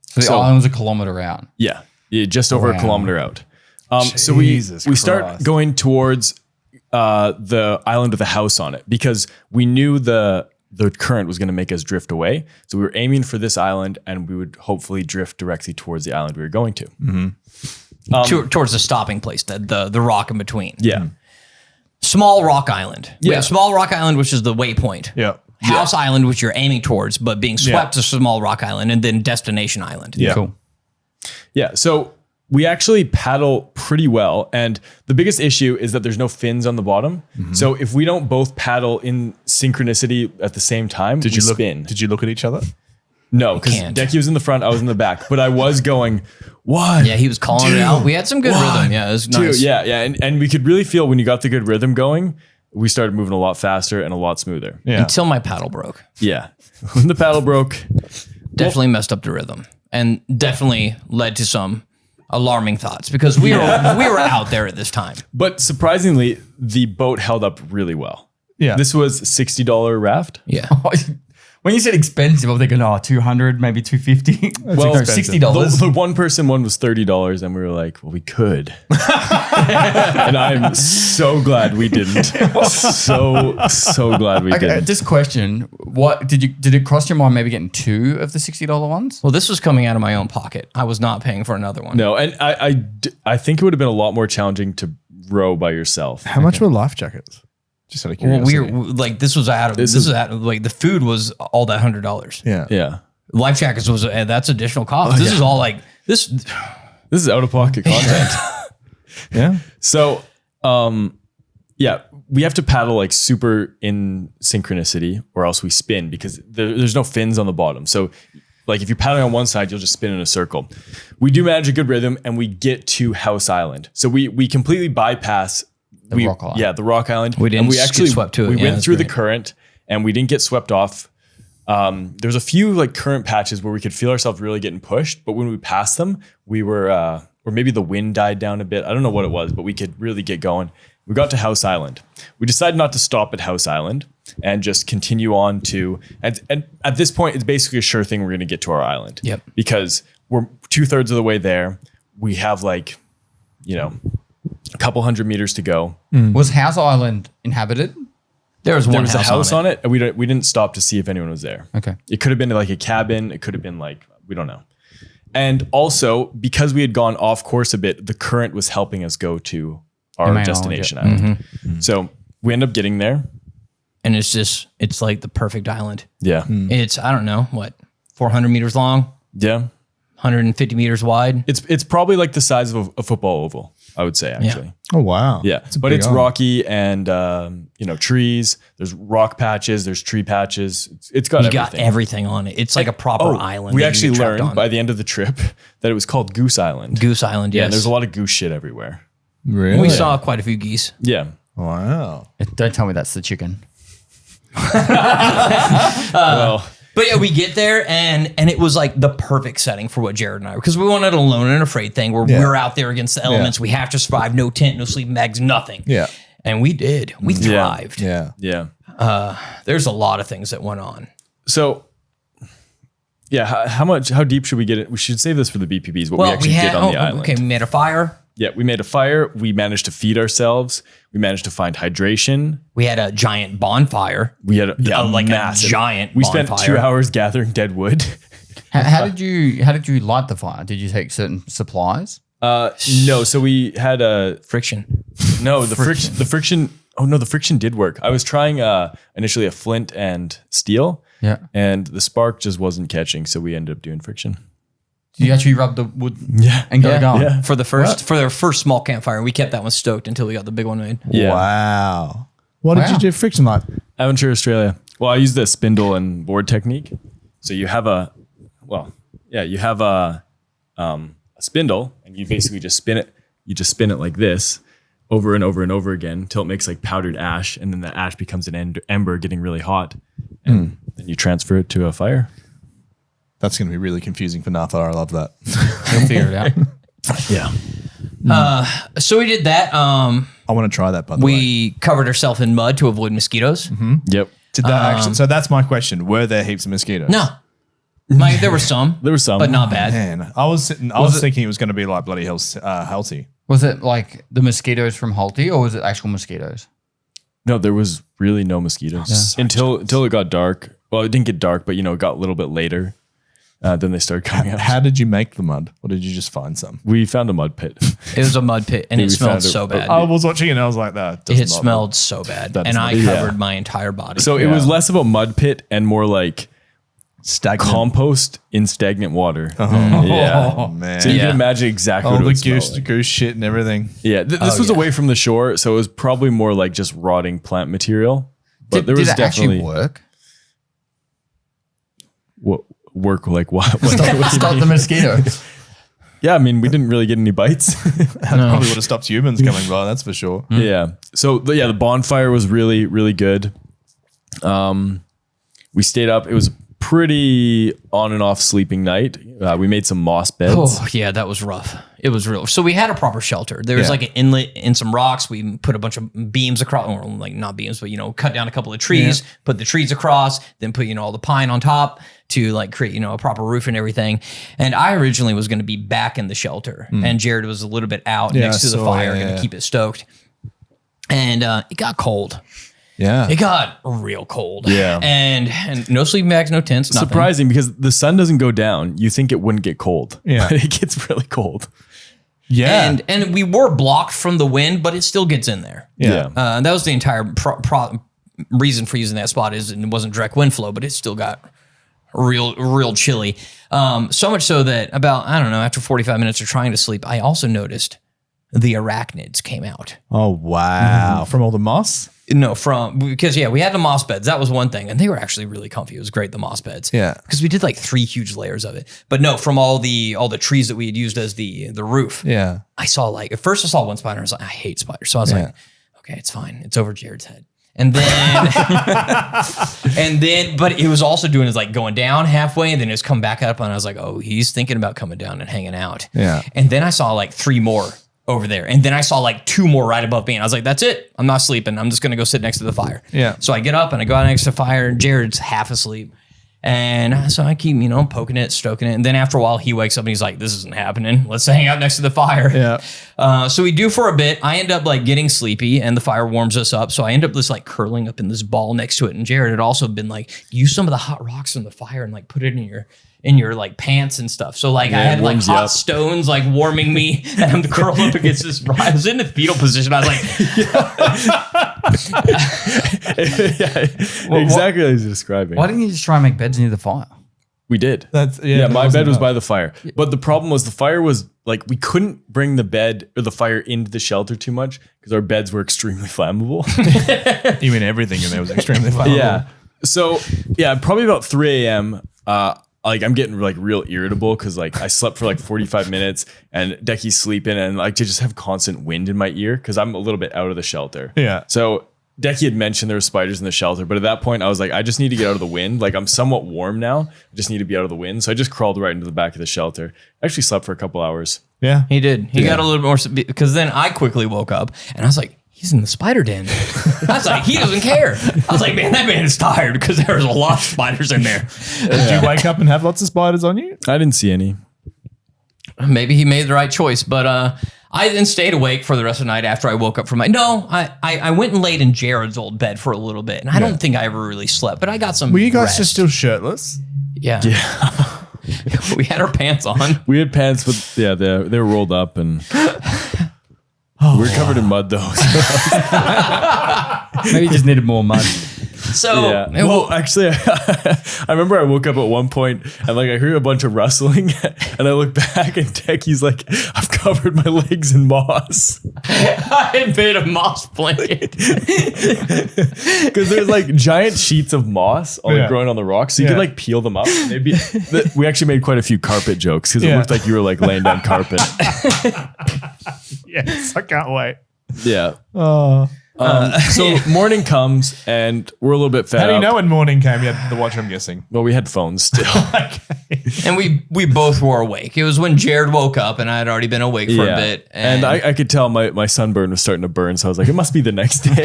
Speaker 4: So the island was a kilometer out.
Speaker 3: Yeah, just over a
Speaker 4: Wow.
Speaker 3: kilometer out. So we
Speaker 1: Jesus
Speaker 3: start
Speaker 1: Christ.
Speaker 3: going towards the island with a house on it because we knew the current was going to make us drift away. So we were aiming for this island, and we would hopefully drift directly towards the island we were going to.
Speaker 2: Towards the stopping place, the rock in between.
Speaker 3: Yeah.
Speaker 2: Small Rock Island. We
Speaker 3: Yeah.
Speaker 2: have Small Rock Island, which is the waypoint.
Speaker 1: Yeah.
Speaker 2: House Island, which you're aiming towards, but being swept to Small Rock Island, and then Destination Island.
Speaker 1: Yeah.
Speaker 4: Cool.
Speaker 3: Yeah. So we actually paddle pretty well. And the biggest issue is that there's no fins on the bottom. So if we don't both paddle in synchronicity at the same time, we spin.
Speaker 1: Did you look at each other?
Speaker 3: No, because
Speaker 2: can't.
Speaker 3: Dekie was in the front, I was in the back. But I was going, one.
Speaker 2: Yeah, he was calling it out. We had some good rhythm. Yeah, it was
Speaker 3: Two.
Speaker 2: nice.
Speaker 3: Yeah. And we could really feel when you got the good rhythm going, we started moving a lot faster and a lot smoother.
Speaker 1: Yeah.
Speaker 2: Until my paddle broke.
Speaker 3: Yeah. When the paddle broke,
Speaker 2: Definitely messed up the rhythm, and definitely led to some alarming thoughts because we were out there at this time.
Speaker 3: but surprisingly, the boat held up really well.
Speaker 1: Yeah.
Speaker 3: This was $60 raft.
Speaker 2: Yeah.
Speaker 4: When you said expensive, I'm thinking, 200, maybe 250.
Speaker 3: Well,
Speaker 4: $60.
Speaker 3: The one person one was $30, and we were like, well, we could. And I'm so glad we didn't. So glad we
Speaker 4: Okay,
Speaker 3: didn't.
Speaker 4: just question: what did it cross your mind maybe getting 2 of the $60 ones?
Speaker 2: Well, this was coming out of my own pocket. I was not paying for another one.
Speaker 3: No, and I think it would have been a lot more challenging to row by yourself.
Speaker 1: How much were life jackets? Just out of
Speaker 2: Well,
Speaker 1: curiosity.
Speaker 2: we were like, this was out of the food was all that $100.
Speaker 1: Yeah.
Speaker 3: Yeah.
Speaker 2: Life jackets was that's additional cost. This is all like this.
Speaker 3: This is out-of-pocket content.
Speaker 1: Yeah.
Speaker 3: So, yeah, we have to paddle like super in synchronicity or else we spin because there's no fins on the bottom. So like if you're paddling on one side, you'll just spin in a circle. We do manage a good rhythm and we get to House Island. So we completely bypass
Speaker 4: The Rock Island.
Speaker 3: Yeah, the Rock Island.
Speaker 2: We didn't
Speaker 3: and we
Speaker 2: get
Speaker 3: actually
Speaker 2: swept to it.
Speaker 3: We
Speaker 2: Yeah,
Speaker 3: went
Speaker 2: that's
Speaker 3: through the
Speaker 2: great.
Speaker 3: current and we didn't get swept off. There's a few like current patches where we could feel ourselves really getting pushed, but when we passed them, we were, or maybe the wind died down a bit. I don't know what it was, but we could really get going. We got to House Island. We decided not to stop at House Island and just continue on to, and at this point, it's basically a sure thing we're going to get to our island.
Speaker 2: Yep.
Speaker 3: Because we're 2/3 of the way there. We have like, a couple hundred meters to go.
Speaker 4: Was House Island inhabited?
Speaker 2: There was one
Speaker 3: There was a house
Speaker 2: on
Speaker 3: on it, and we didn't stop to see if anyone was there.
Speaker 4: Okay.
Speaker 3: It could have been like a cabin. It could have been like, we don't know. And also, because we had gone off course a bit, the current was helping us go to our
Speaker 4: main
Speaker 3: destination
Speaker 4: island,
Speaker 3: island. So we end up getting there.
Speaker 2: and it's like the perfect island.
Speaker 3: Yeah.
Speaker 2: It's I don't know what 400 meters long,
Speaker 3: Yeah.
Speaker 2: 150 meters wide.
Speaker 3: It's probably like the size of a football oval, I would say, actually.
Speaker 1: Oh, wow.
Speaker 3: Yeah.
Speaker 1: That's a
Speaker 3: But
Speaker 1: big
Speaker 3: it's
Speaker 1: island.
Speaker 3: rocky and, trees. There's rock patches. There's tree patches. It's got
Speaker 2: You
Speaker 3: everything.
Speaker 2: got everything on it. It's like a proper island.
Speaker 3: We
Speaker 2: that you
Speaker 3: actually
Speaker 2: get trapped
Speaker 3: learned
Speaker 2: on.
Speaker 3: by the end of the trip that it was called Goose Island.
Speaker 2: Goose Island.
Speaker 3: Yeah,
Speaker 2: Yes,
Speaker 3: and there's a lot of goose shit everywhere.
Speaker 1: Really?
Speaker 2: We saw quite a few geese.
Speaker 3: Yeah.
Speaker 1: Wow.
Speaker 4: Don't tell me that's the chicken.
Speaker 3: Well,
Speaker 2: But yeah, we get there and it was like the perfect setting for what Jared and I were, because we wanted a alone and afraid thing where we're out there against the elements. We have to survive, no tent, no sleeping bags, nothing.
Speaker 1: Yeah.
Speaker 2: And we did. We thrived.
Speaker 1: Yeah.
Speaker 2: There's a lot of things that went on.
Speaker 3: So, yeah, how deep should we get it? We should save this for the BPBs, what we actually did on the island.
Speaker 2: Okay, we made a fire.
Speaker 3: Yeah, we made a fire. We managed to feed ourselves. We managed to find hydration.
Speaker 2: We had a giant bonfire.
Speaker 3: We had a
Speaker 2: massive, giant
Speaker 3: We
Speaker 2: bonfire.
Speaker 3: spent 2 hours gathering dead wood.
Speaker 4: How did you light the fire? Did you take certain supplies?
Speaker 3: No, so we had a
Speaker 2: Friction.
Speaker 3: no, the friction. Oh no, the friction did work. I was trying initially a flint and steel.
Speaker 4: Yeah.
Speaker 3: And the spark just wasn't catching, so we ended up doing friction.
Speaker 4: Did you actually rub the wood and get it
Speaker 2: Yeah.
Speaker 4: going?
Speaker 3: Yeah.
Speaker 2: For their first small campfire. We kept that one stoked until we got the big one made.
Speaker 3: Yeah.
Speaker 1: Wow. What did you do friction like?
Speaker 3: Aventure Australia. Well, I used the spindle and board technique. So you have a spindle, and you basically just spin it. You just spin it like this over and over and over again until it makes like powdered ash, and then the ash becomes an ember getting really hot, and then you transfer it to a fire.
Speaker 1: That's going to be really confusing for Nathar. I love that.
Speaker 4: You'll figure it out.
Speaker 3: Yeah.
Speaker 2: So we did that.
Speaker 1: I want to try that, by the way.
Speaker 2: We covered ourselves in mud to avoid mosquitoes.
Speaker 3: Yep.
Speaker 1: Did that actually? So that's my question. Were there heaps of mosquitoes?
Speaker 2: No. There were some.
Speaker 3: There were some,
Speaker 2: but not bad.
Speaker 1: Man, I was thinking it was going to be like bloody hell, Halti.
Speaker 4: Was it like the mosquitoes from Halti, or was it actual mosquitoes?
Speaker 3: No, there was really no mosquitoes until it got dark. Well, it didn't get dark, but it got a little bit later. Then they started coming out.
Speaker 1: How did you make the mud? Or did you just find some?
Speaker 3: We found a mud pit.
Speaker 2: It was a mud pit, and it
Speaker 3: We
Speaker 2: smelled
Speaker 3: found
Speaker 2: so bad.
Speaker 1: I was watching it and I was like, that.
Speaker 2: It smelled so bad,
Speaker 1: That does
Speaker 2: and
Speaker 1: not-
Speaker 2: I covered my entire body.
Speaker 3: So it was less about mud pit and more like
Speaker 1: Stagnant.
Speaker 3: compost in stagnant water.
Speaker 1: Oh,
Speaker 3: Yeah.
Speaker 1: man.
Speaker 3: So you
Speaker 2: Yeah.
Speaker 3: can imagine exactly
Speaker 1: All
Speaker 3: what it
Speaker 1: the
Speaker 3: would smell
Speaker 1: goose,
Speaker 3: like.
Speaker 1: goose shit and everything.
Speaker 3: Yeah, this was away from the shore, so it was probably more like just rotting plant material. But there was
Speaker 4: did it
Speaker 3: definitely
Speaker 4: actually work?
Speaker 3: work like what?
Speaker 4: Stop the mosquitoes.
Speaker 3: Yeah, I mean, we didn't really get any bites.
Speaker 1: Probably would have stopped humans coming by, that's for sure.
Speaker 3: Yeah. So the bonfire was really, really good. We stayed up. It was a pretty on and off sleeping night. We made some moss beds.
Speaker 2: Oh, yeah, that was rough. It was real. So we had a proper shelter. There was like an inlet and some rocks. We put a bunch of beams across, or like not beams, but cut down a couple of trees, put the trees across, then put all the pine on top to like create a proper roof and everything. And I originally was going to be back in the shelter, and Jared was a little bit out next to the fire, going to keep it stoked. And it got cold.
Speaker 1: Yeah.
Speaker 2: It got real cold.
Speaker 3: Yeah.
Speaker 2: And no sleeping bags, no tents, nothing.
Speaker 3: Surprising because the sun doesn't go down. You think it wouldn't get cold.
Speaker 1: Yeah.
Speaker 3: But it gets really cold.
Speaker 1: Yeah.
Speaker 2: And we were blocked from the wind, but it still gets in there.
Speaker 1: yeah.
Speaker 2: And that was the entire reason for using that spot is it wasn't direct wind flow, but it still got real chilly. So much so that about, I don't know, after 45 minutes of trying to sleep, I also noticed the arachnids came out.
Speaker 1: Oh, wow. From all the moss?
Speaker 2: No, because we had the moss beds. That was one thing. And they were actually really comfy. It was great, the moss beds.
Speaker 1: Yeah.
Speaker 2: Because we did like 3 huge layers of it. But no, from all the trees that we had used as the roof.
Speaker 1: Yeah.
Speaker 2: I saw at first I saw one spider and I was like, I hate spiders. So I was like, okay, it's fine. It's over Jared's head. And then, but it was also doing is like going down halfway and then it's come back up. And I was like, oh, he's thinking about coming down and hanging out.
Speaker 1: Yeah.
Speaker 2: And then I saw like 3 more over there. And then I saw like 2 more right above me. And I was like, that's it. I'm not sleeping. I'm just going to go sit next to the fire.
Speaker 1: Yeah.
Speaker 2: So I get up and I go out next to the fire and Jared's half asleep. And so I keep, poking it, stoking it. And then after a while, he wakes up and he's like, this isn't happening. Let's hang out next to the fire.
Speaker 1: Yeah.
Speaker 2: So we do for a bit. I end up like getting sleepy and the fire warms us up. So I end up just like curling up in this ball next to it. And Jared had also been like, use some of the hot rocks from the fire and like put it in your like pants and stuff. So like I had like
Speaker 3: warms you
Speaker 2: hot
Speaker 3: up.
Speaker 2: stones like warming me and I'm curled up against this rock. I was in the fetal position. I was like,
Speaker 3: Exactly as you're describing.
Speaker 4: Why didn't you just try and make beds near the fire?
Speaker 3: We did.
Speaker 1: That's
Speaker 3: Yeah, my
Speaker 1: that
Speaker 3: bed was
Speaker 1: enough.
Speaker 3: by the fire. But the problem was the fire was like we couldn't bring the bed or the fire into the shelter too much because our beds were extremely flammable.
Speaker 1: You mean everything in there was extremely flammable.
Speaker 3: Yeah. So probably about 3 a.m. Like I'm getting like real irritable because like I slept for like 45 minutes and Dekie's sleeping and like to just have constant wind in my ear because I'm a little bit out of the shelter.
Speaker 1: Yeah.
Speaker 3: So Dekie had mentioned there were spiders in the shelter, but at that point I was like, I just need to get out of the wind. Like I'm somewhat warm now. I just need to be out of the wind. So I just crawled right into the back of the shelter. I actually slept for a couple hours.
Speaker 1: Yeah.
Speaker 2: He did. He got a little bit more, because then I quickly woke up and I was like, he's in the spider den. I was like, he doesn't care. I was like, man, that man is tired because there was a lot of spiders in there.
Speaker 1: Did you wake up and have lots of spiders on you?
Speaker 3: I didn't see any.
Speaker 2: Maybe he made the right choice, but I then stayed awake for the rest of the night after I woke up from I went and laid in Jared's old bed for a little bit, and I don't think I ever really slept, but I got some
Speaker 1: Were you guys
Speaker 2: rest.
Speaker 1: just still shirtless?
Speaker 2: Yeah. We had our pants on.
Speaker 3: We had pants, but yeah, they were rolled up and we were covered in mud though.
Speaker 4: Maybe you just needed more mud.
Speaker 2: So,
Speaker 3: Yeah. Well, actually, I remember I woke up at one point and like I heard a bunch of rustling, and I look back and Dekie's like, "I've covered my legs in moss,"
Speaker 2: I had made a moss blanket.
Speaker 3: because there's like giant sheets of moss all like, growing on the rocks, so you could like peel them up. Maybe we actually made quite a few carpet jokes because it looked like you were like laying down carpet.
Speaker 1: Yes, I can't wait.
Speaker 3: Yeah.
Speaker 1: Oh.
Speaker 3: So morning comes and we're a little bit fed
Speaker 1: How do you
Speaker 3: up.
Speaker 1: know when morning came? You had the watch, I'm guessing.
Speaker 3: Well, we had phones still.
Speaker 2: And we both were awake. It was when Jared woke up, and I had already been awake for a bit.
Speaker 3: And I could tell my sunburn was starting to burn, so I was like, it must be the next day.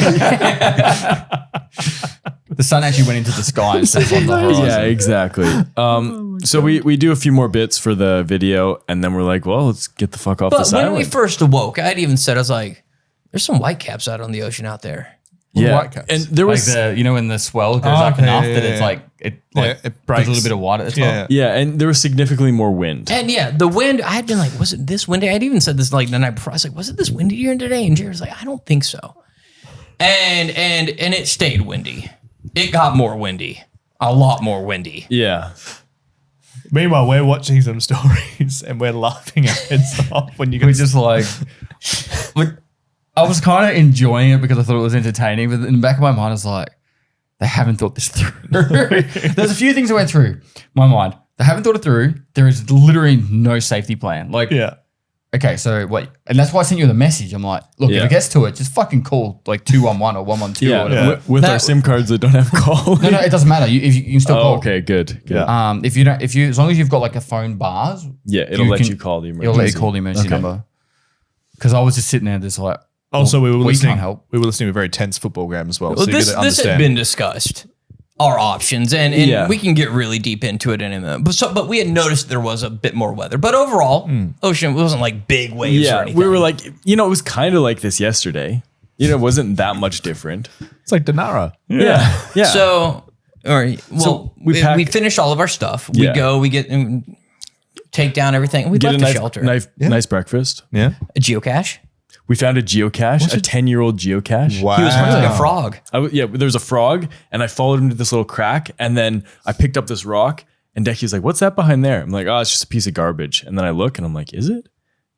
Speaker 4: The sun actually went into the sky and set on the horizon.
Speaker 3: Yeah, exactly. So we do a few more bits for the video, and then we're like, well, let's get the fuck off
Speaker 2: But
Speaker 3: this
Speaker 2: when
Speaker 3: island.
Speaker 2: we first awoke, I'd even said, I was like, there's some whitecaps out on the ocean out there.
Speaker 3: yeah,
Speaker 1: Whitecaps.
Speaker 3: and there
Speaker 4: Like
Speaker 3: was
Speaker 4: when the swell goes
Speaker 1: Oh,
Speaker 4: up
Speaker 1: okay,
Speaker 4: enough
Speaker 1: yeah,
Speaker 4: that
Speaker 1: yeah,
Speaker 4: it's
Speaker 1: yeah.
Speaker 4: like it
Speaker 1: it
Speaker 4: breaks
Speaker 1: breaks.
Speaker 4: a little bit of water at the top.
Speaker 1: Yeah.
Speaker 3: and there was significantly more wind.
Speaker 2: And yeah, the wind, I had been like, was it this windy? I'd even said this like the night before. I was like, was it this windy here today? And Jared's like, I don't think so. And it stayed windy. It got more windy. A lot more windy.
Speaker 3: Yeah,
Speaker 1: Meanwhile, we're watching some stories and we're laughing our heads off when you
Speaker 4: We're
Speaker 1: guys
Speaker 4: just like I was kind of enjoying it because I thought it was entertaining, but in the back of my mind, I was like, they haven't thought this through. There's a few things that went through my mind. They haven't thought it through. There is literally no safety plan. Like,
Speaker 1: Yeah.
Speaker 4: okay, so wait, and that's why I sent you the message. I'm like, look, if
Speaker 3: Yeah.
Speaker 4: it gets to it, just fucking call like 211 or 112
Speaker 3: yeah.
Speaker 4: or whatever.
Speaker 1: Yeah.
Speaker 3: With our SIM cards that don't have call.
Speaker 4: No, it doesn't matter. You can still call.
Speaker 3: Oh, okay, good.
Speaker 1: Yeah.
Speaker 4: If you don't, as long as you've got like a phone bars,
Speaker 3: Yeah, it'll let you call the emergency.
Speaker 4: it'll let you call the emergency number. Because I was just sitting there, just like,
Speaker 1: Also, we were listening.
Speaker 4: can't help.
Speaker 1: We were listening to a very tense football game as well.
Speaker 2: Well,
Speaker 1: so you
Speaker 2: this
Speaker 1: could
Speaker 2: has
Speaker 1: understand.
Speaker 2: been discussed. Our options, and
Speaker 3: Yeah.
Speaker 2: we can get really deep into it in a minute. But we had noticed there was a bit more weather. But overall, ocean wasn't like big waves or
Speaker 3: Yeah,
Speaker 2: anything.
Speaker 3: we were like, it was kind of like this yesterday. It wasn't that much different.
Speaker 1: It's like Denara.
Speaker 3: Yeah, yeah.
Speaker 2: So, all right. Well,
Speaker 3: we
Speaker 2: we,
Speaker 3: pack-
Speaker 2: finish all of our stuff.
Speaker 3: Yeah.
Speaker 2: We go, we get take down everything. We
Speaker 3: get
Speaker 2: left
Speaker 3: a
Speaker 2: the
Speaker 3: nice,
Speaker 2: shelter.
Speaker 3: nice breakfast.
Speaker 1: Yeah.
Speaker 2: A geocache.
Speaker 3: We found a geocache, a 10-year-old geocache.
Speaker 1: Wow.
Speaker 2: He was hunting a frog.
Speaker 3: There was a frog, and I followed him to this little crack, and then I picked up this rock, and Dekie's like, "What's that behind there?" I'm like, "Oh, it's just a piece of garbage." And then I look, and I'm like, "Is it?"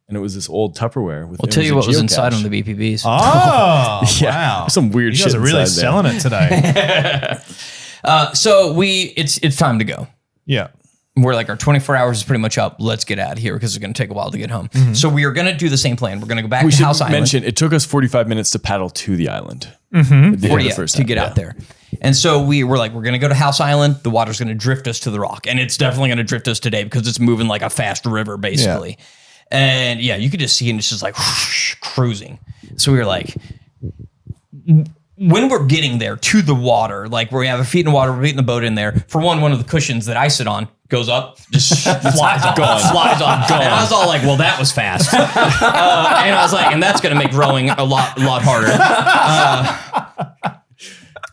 Speaker 3: And it was this old Tupperware.
Speaker 2: I'll tell you what was inside on the BPBs.
Speaker 1: Oh,
Speaker 3: Yeah,
Speaker 1: wow.
Speaker 3: some weird
Speaker 1: You guys
Speaker 3: shit
Speaker 1: are really
Speaker 3: inside there.
Speaker 1: selling it today.
Speaker 2: So it's time to go.
Speaker 1: Yeah.
Speaker 2: We're like, our 24 hours is pretty much up. Let's get out of here because it's going to take a while to get home. So we are going to do the same plan. We're going to go back
Speaker 3: We
Speaker 2: to
Speaker 3: should
Speaker 2: House Island.
Speaker 3: mention it took us 45 minutes to paddle to the island. At the end of the first
Speaker 2: to
Speaker 3: time.
Speaker 2: get out there. And so we were like, we're going to go to House Island. The water's going to drift us to the rock. And it's definitely going to drift us today because it's moving like a fast river, basically. And yeah, you could just see it. And it's just like whoosh, cruising. So we were like, when we're getting there to the water, like where we have our feet in the water, we're getting the boat in there. For one of the cushions that I sit on goes up, just flies on, flies on. And I was all like, well, that was fast. And I was like, and that's going to make rowing a lot harder.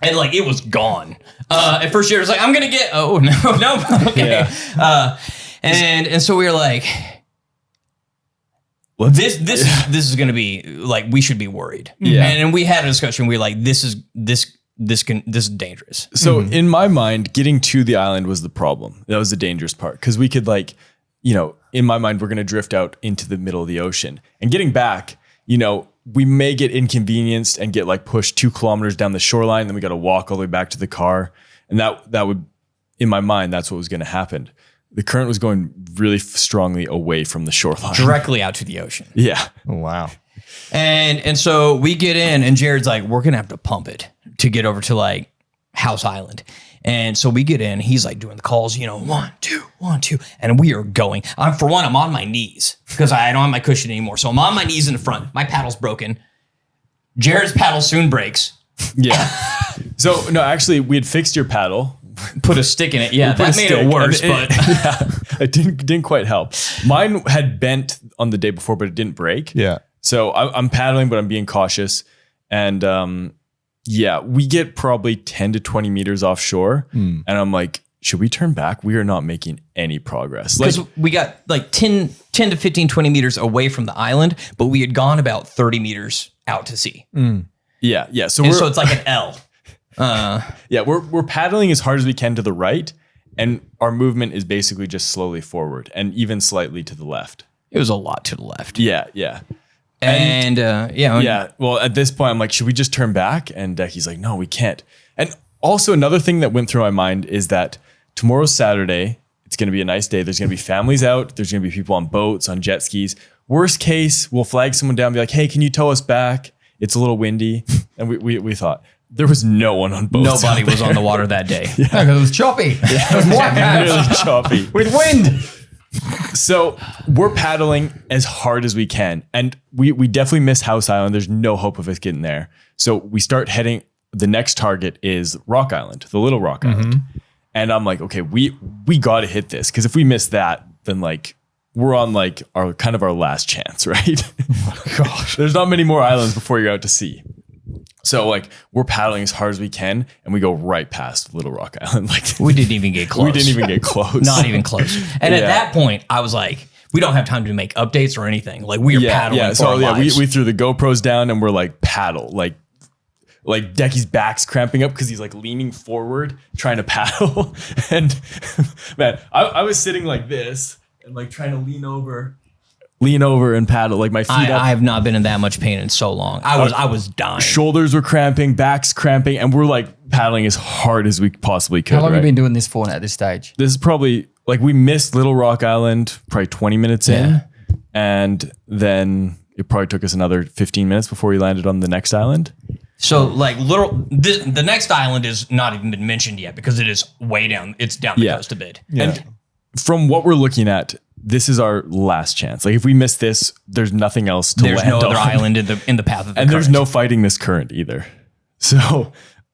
Speaker 2: And like, it was gone. At first Jared was like, I'm going to get, no, okay.
Speaker 3: Yeah.
Speaker 2: And so we were like, this is going to be like, we should be worried.
Speaker 3: Yeah.
Speaker 2: And we had a discussion. We were like, this is dangerous.
Speaker 3: So in my mind, getting to the island was the problem. That was the dangerous part because we could in my mind, we're going to drift out into the middle of the ocean and getting back, we may get inconvenienced and get like pushed 2 kilometers down the shoreline. Then we got to walk all the way back to the car. And that would, in my mind, that's what was going to happen. The current was going really strongly away from the shoreline.
Speaker 2: Directly out to the ocean.
Speaker 3: Yeah.
Speaker 1: Oh, wow.
Speaker 2: And so we get in and Jared's like, we're going to have to pump it to get over to like House Island. And so we get in, he's like doing the calls, 1, 2, 1, 2. And we are going. I'm on my knees because I don't have my cushion anymore. So I'm on my knees in the front. My paddle's broken. Jared's paddle soon breaks.
Speaker 3: Yeah. So no, actually we had fixed your paddle.
Speaker 2: Put a stick in it. Yeah, that made it worse, but
Speaker 3: it didn't quite help. Mine had bent on the day before, but it didn't break.
Speaker 1: Yeah.
Speaker 3: So I'm paddling, but I'm being cautious. And we get probably 10 to 20 meters offshore. And I'm like, should we turn back? We are not making any progress.
Speaker 2: Because we got like 10 to 15, 20 meters away from the island, but we had gone about 30 meters out to sea.
Speaker 3: Yeah. So
Speaker 2: it's like an L.
Speaker 3: We're paddling as hard as we can to the right. And our movement is basically just slowly forward and even slightly to the left.
Speaker 2: It was a lot to the left.
Speaker 3: Yeah. Well, at this point, I'm like, should we just turn back? And Dekie's like, no, we can't. And also another thing that went through my mind is that tomorrow's Saturday. It's going to be a nice day. There's going to be families out. There's going to be people on boats, on jet skis. Worst case, we'll flag someone down and be like, hey, can you tow us back? It's a little windy. And we thought there was no one on boats.
Speaker 2: Nobody was on the water that day.
Speaker 4: Because it was choppy. It was
Speaker 3: Really choppy.
Speaker 4: with wind.
Speaker 3: So we're paddling as hard as we can. And we definitely miss House Island. There's no hope of us getting there. So we start heading. The next target is Rock Island, the little Rock Island. And I'm like, okay, we got to hit this. Because if we miss that, then like we're on like our last chance, right? Oh my gosh. There's not many more islands before you're out to sea. So like we're paddling as hard as we can and we go right past Little Rock Island. Like
Speaker 2: we didn't even get close. Not even close. And at that point I was like, we don't have time to make updates or anything. Like we are paddling for our lives.
Speaker 3: We threw the GoPros down and we're like paddle. Like Dekie's back's cramping up because he's like leaning forward trying to paddle. And man, I was sitting like this and like trying to lean over and paddle, like my feet up.
Speaker 2: I have not been in that much pain in so long. I was dying.
Speaker 3: Shoulders were cramping, back's cramping, and we're like paddling as hard as we possibly could.
Speaker 4: How long have you been doing this for at this stage?
Speaker 3: This is probably like we missed Little Rock Island probably 20 minutes in, and then it probably took us another 15 minutes before we landed on the next island.
Speaker 2: So like the next island is not even been mentioned yet because it is way down. It's down the coast a bit.
Speaker 1: Yeah.
Speaker 3: And from what we're looking at, this is our last chance. Like if we miss this, there's nothing else to land on.
Speaker 2: There's no other island in the path of the current.
Speaker 3: There's no fighting this current either. So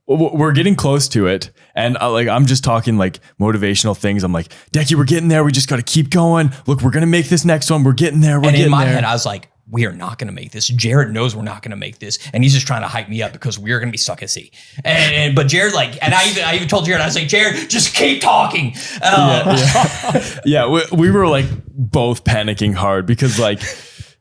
Speaker 3: we're getting close to it. And I'm just talking like motivational things. I'm like, Dekie, we're getting there. We just got to keep going. Look, we're going to make this next one. We're getting there.
Speaker 2: And in my head, I was like, we are not going to make this. Jared knows we're not going to make this. And he's just trying to hype me up because we're going to be stuck at sea. But Jared, and I even told Jared, I was like, Jared, just keep talking.
Speaker 3: We were like both panicking hard because like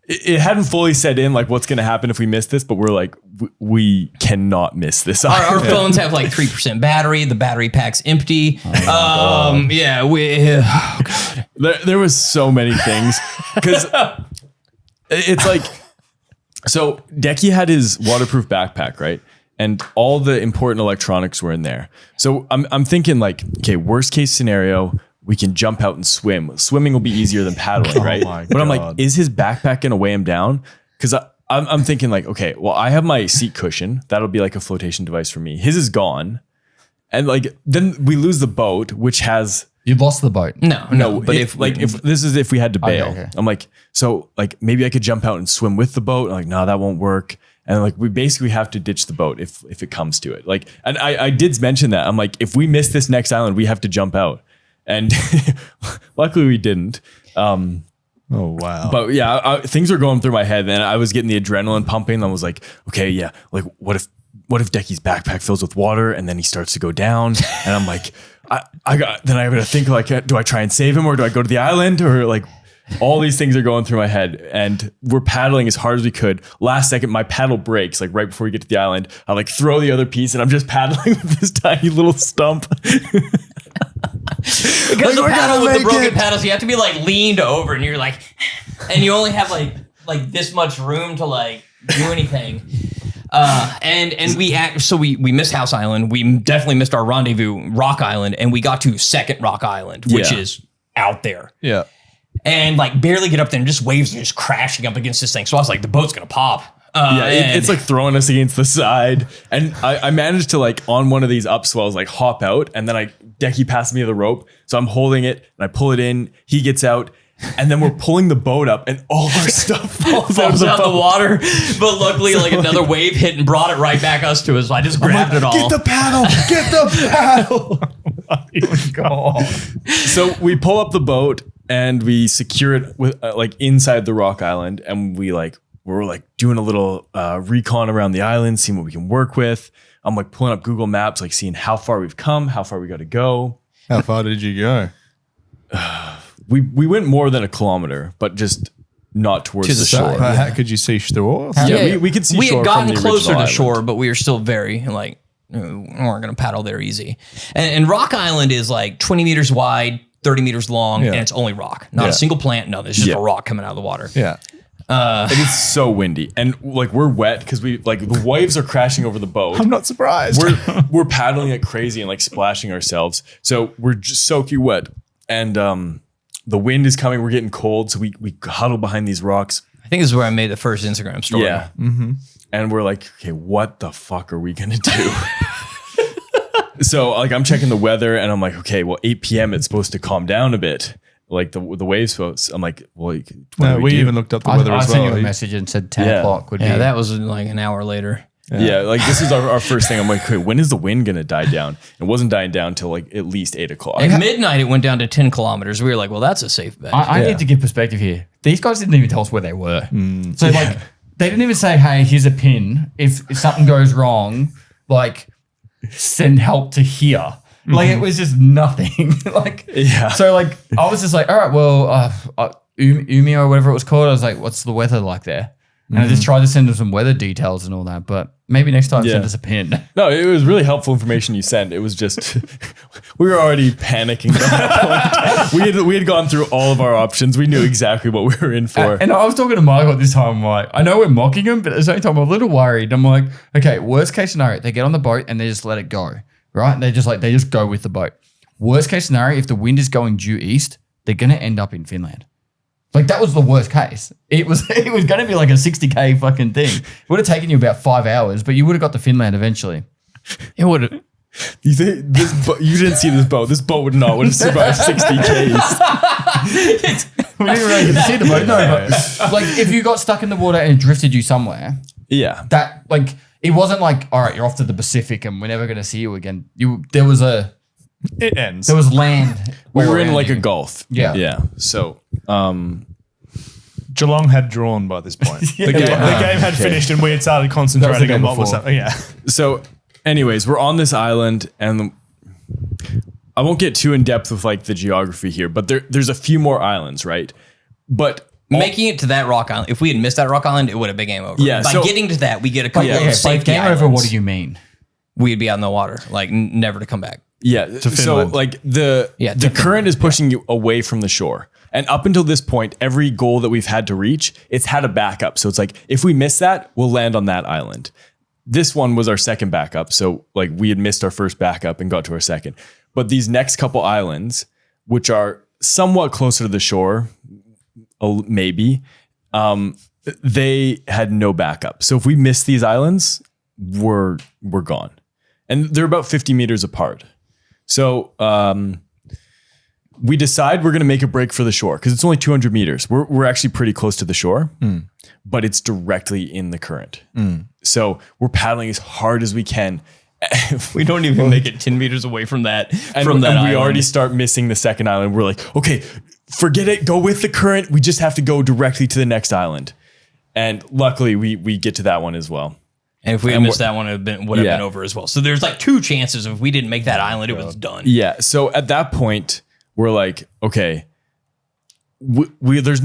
Speaker 3: it hadn't fully set in like what's going to happen if we miss this, but we're like, we cannot miss this.
Speaker 2: Our phones have like 3% battery. The battery pack's empty. God.
Speaker 3: There was so many things because it's like, so Dekie had his waterproof backpack, right? And all the important electronics were in there. So I'm thinking like, okay, worst case scenario, we can jump out and swim. Swimming will be easier than paddling, right? But I'm like, is his backpack going to weigh him down? Because I'm thinking like, okay, well, I have my seat cushion. That'll be like a flotation device for me. His is gone. And like, then we lose the boat, which has...
Speaker 4: You've lost the boat.
Speaker 2: No.
Speaker 3: But if we had to bail, okay. I'm like, so like maybe I could jump out and swim with the boat. I'm like, no, that won't work. And like, we basically have to ditch the boat if it comes to it. Like, and I did mention that. I'm like, if we miss this next island, we have to jump out. And luckily we didn't.
Speaker 1: Oh, wow.
Speaker 3: But yeah, things were going through my head and I was getting the adrenaline pumping. I was like, okay, yeah. Like what if Dekie's backpack fills with water and then he starts to go down? And I'm like, I got to think like, do I try and save him or do I go to the island? Or like all these things are going through my head and we're paddling as hard as we could. Last second, my paddle breaks like right before we get to the island. I like throw the other piece and I'm just paddling with this tiny little stump.
Speaker 2: Because the paddle with the broken paddles, you have to be like leaned over and you're like, and you only have like this much room to like do anything. And we missed House Island. We definitely missed our rendezvous, Rock Island, and we got to second Rock Island, which is out there.
Speaker 1: Yeah.
Speaker 2: and like barely get up there, and just waves are just crashing up against this thing. So I was like, the boat's gonna pop.
Speaker 3: It's like throwing us against the side. And I managed to like on one of these upswells, like hop out. And then Dekie passed me the rope. So I'm holding it and I pull it in. He gets out. And then we're pulling the boat up and all our stuff falls out of
Speaker 2: the water. But luckily, like another wave hit and brought it right back us to us. So I just grabbed it all.
Speaker 1: Get the paddle! Get the paddle!
Speaker 4: Oh, God.
Speaker 3: So we pull up the boat and we secure it with like inside the rock island. And we're like doing a little recon around the island, seeing what we can work with. I'm like pulling up Google Maps, like seeing how far we've come, how far we got to go.
Speaker 1: How far did you go?
Speaker 3: We went more than a kilometer, but just not towards
Speaker 2: To
Speaker 3: the
Speaker 2: the
Speaker 3: shore.
Speaker 2: side.
Speaker 1: How could you see shore?
Speaker 3: Yeah, we could see
Speaker 2: we
Speaker 3: shore
Speaker 2: had
Speaker 3: from
Speaker 2: gotten
Speaker 3: the
Speaker 2: closer to
Speaker 3: original
Speaker 2: shore,
Speaker 3: island.
Speaker 2: but we were still very like we weren't going to paddle there easy. And Rock Island is like 20 meters wide, 30 meters long,
Speaker 1: Yeah.
Speaker 2: and it's only rock, not
Speaker 1: Yeah.
Speaker 2: a single plant. No, there's just
Speaker 3: Yeah.
Speaker 2: a rock coming out of the water.
Speaker 1: Yeah.
Speaker 3: It is so windy, and like we're wet because we like the waves are crashing over the boat.
Speaker 1: I'm not surprised.
Speaker 3: We're paddling it crazy and like splashing ourselves, so we're just soaking wet. And the wind is coming. We're getting cold, so we huddle behind these rocks.
Speaker 2: I think this is where I made the first Instagram story.
Speaker 3: Yeah, and we're like, okay, what the fuck are we gonna do? So like I'm checking the weather, and I'm like, okay, well 8 p.m. it's supposed to calm down a bit. Like the waves supposed. I'm like, well, what
Speaker 1: No,
Speaker 3: do
Speaker 1: we
Speaker 3: do?
Speaker 1: even looked up the
Speaker 4: I
Speaker 1: weather as
Speaker 4: sent you
Speaker 1: well.
Speaker 4: a message and said 10
Speaker 3: Yeah.
Speaker 4: o'clock would
Speaker 2: Yeah,
Speaker 4: be.
Speaker 2: that was like an hour later.
Speaker 3: Yeah, like this is our first thing. I'm like, okay, when is the wind gonna die down? It wasn't dying down till like at least 8 o'clock.
Speaker 2: At midnight, it went down to 10 kilometers. We were like, well, that's a safe bet.
Speaker 4: I
Speaker 3: Yeah.
Speaker 4: need to give perspective here. These guys didn't even tell us where they were. So like, they didn't even say, hey, here's a pin. If something goes wrong, like send help to here. Like it was just nothing. Like,
Speaker 3: Yeah.
Speaker 4: So like, I was just like, all right, well, Umi or whatever it was called. I was like, what's the weather like there? And I just tried to send them some weather details and all that, but maybe next time
Speaker 3: Yeah.
Speaker 4: send us a pin.
Speaker 3: No, it was really helpful information you sent. It was just we were already panicking at that point. We had gone through all of our options. We knew exactly what we were in for.
Speaker 4: And I was talking to Michael at this time. I'm like, I know we're mocking him, but at the same time, I'm a little worried. I'm like, okay, worst case scenario, they get on the boat and they just let it go, right? They just go with the boat. Worst case scenario, if the wind is going due east, they're going to end up in Finland. Like that was the worst case. It was going to be like a 60K fucking thing. It would have taken you about 5 hours, but you would have got to Finland eventually.
Speaker 2: It would have.
Speaker 3: You think you didn't see this boat. This boat would have survived 60 Ks.
Speaker 4: We didn't really get to see the boat. No, but like if you got stuck in the water and it drifted you somewhere,
Speaker 3: Yeah.
Speaker 4: that like it wasn't like, all right, you're off to the Pacific and we're never going to see you again. There was
Speaker 1: It ends.
Speaker 4: land.
Speaker 3: We
Speaker 4: all
Speaker 3: were in
Speaker 4: around
Speaker 3: like
Speaker 4: you.
Speaker 3: a gulf.
Speaker 4: Yeah.
Speaker 3: Yeah. So
Speaker 1: Geelong had drawn by this point.
Speaker 4: Yeah.
Speaker 1: The game had
Speaker 3: Okay.
Speaker 1: finished and we had started concentrating
Speaker 4: game
Speaker 1: on what was
Speaker 4: before.
Speaker 1: happening. Yeah.
Speaker 3: So, anyways, we're on this island, and I won't get too in depth with like the geography here, but there's a few more islands, right? But
Speaker 2: Making it to that rock island, if we had missed that rock island, it would have been game over.
Speaker 3: Yeah,
Speaker 2: By
Speaker 3: so-
Speaker 2: getting to that, we get a couple
Speaker 4: Yeah,
Speaker 2: of
Speaker 4: by
Speaker 2: safety
Speaker 4: game
Speaker 2: islands.
Speaker 4: over, what do you mean?
Speaker 2: We'd be out in the water, like never to come back.
Speaker 3: yeah, so
Speaker 1: Finland.
Speaker 3: like the
Speaker 2: to
Speaker 3: current is pushing you away from the shore, and up until this point, every goal that we've had to reach, it's had a backup. So it's like if we miss that, we'll land on that island. This one was our second backup, so like we had missed our first backup and got to our second. But these next couple islands, which are somewhat closer to the shore, maybe, they had no backup. So if we miss these islands, we're gone. And they're about 50 meters apart. So we decide we're going to make a break for the shore because it's only 200 meters. We're actually pretty close to the shore, but it's directly in the current. So we're paddling as hard as we can.
Speaker 2: We don't even make it 10 meters away from that.
Speaker 3: And we already start missing the second island. We're like, okay, forget it. Go with the current. We just have to go directly to the next island. And luckily we get to that one as well.
Speaker 2: And if we had missed that one, it would have
Speaker 3: Yeah.
Speaker 2: been over as well. So there's like two chances. If we didn't make that island, it was done.
Speaker 3: Yeah. So at that point, we're like, okay, there's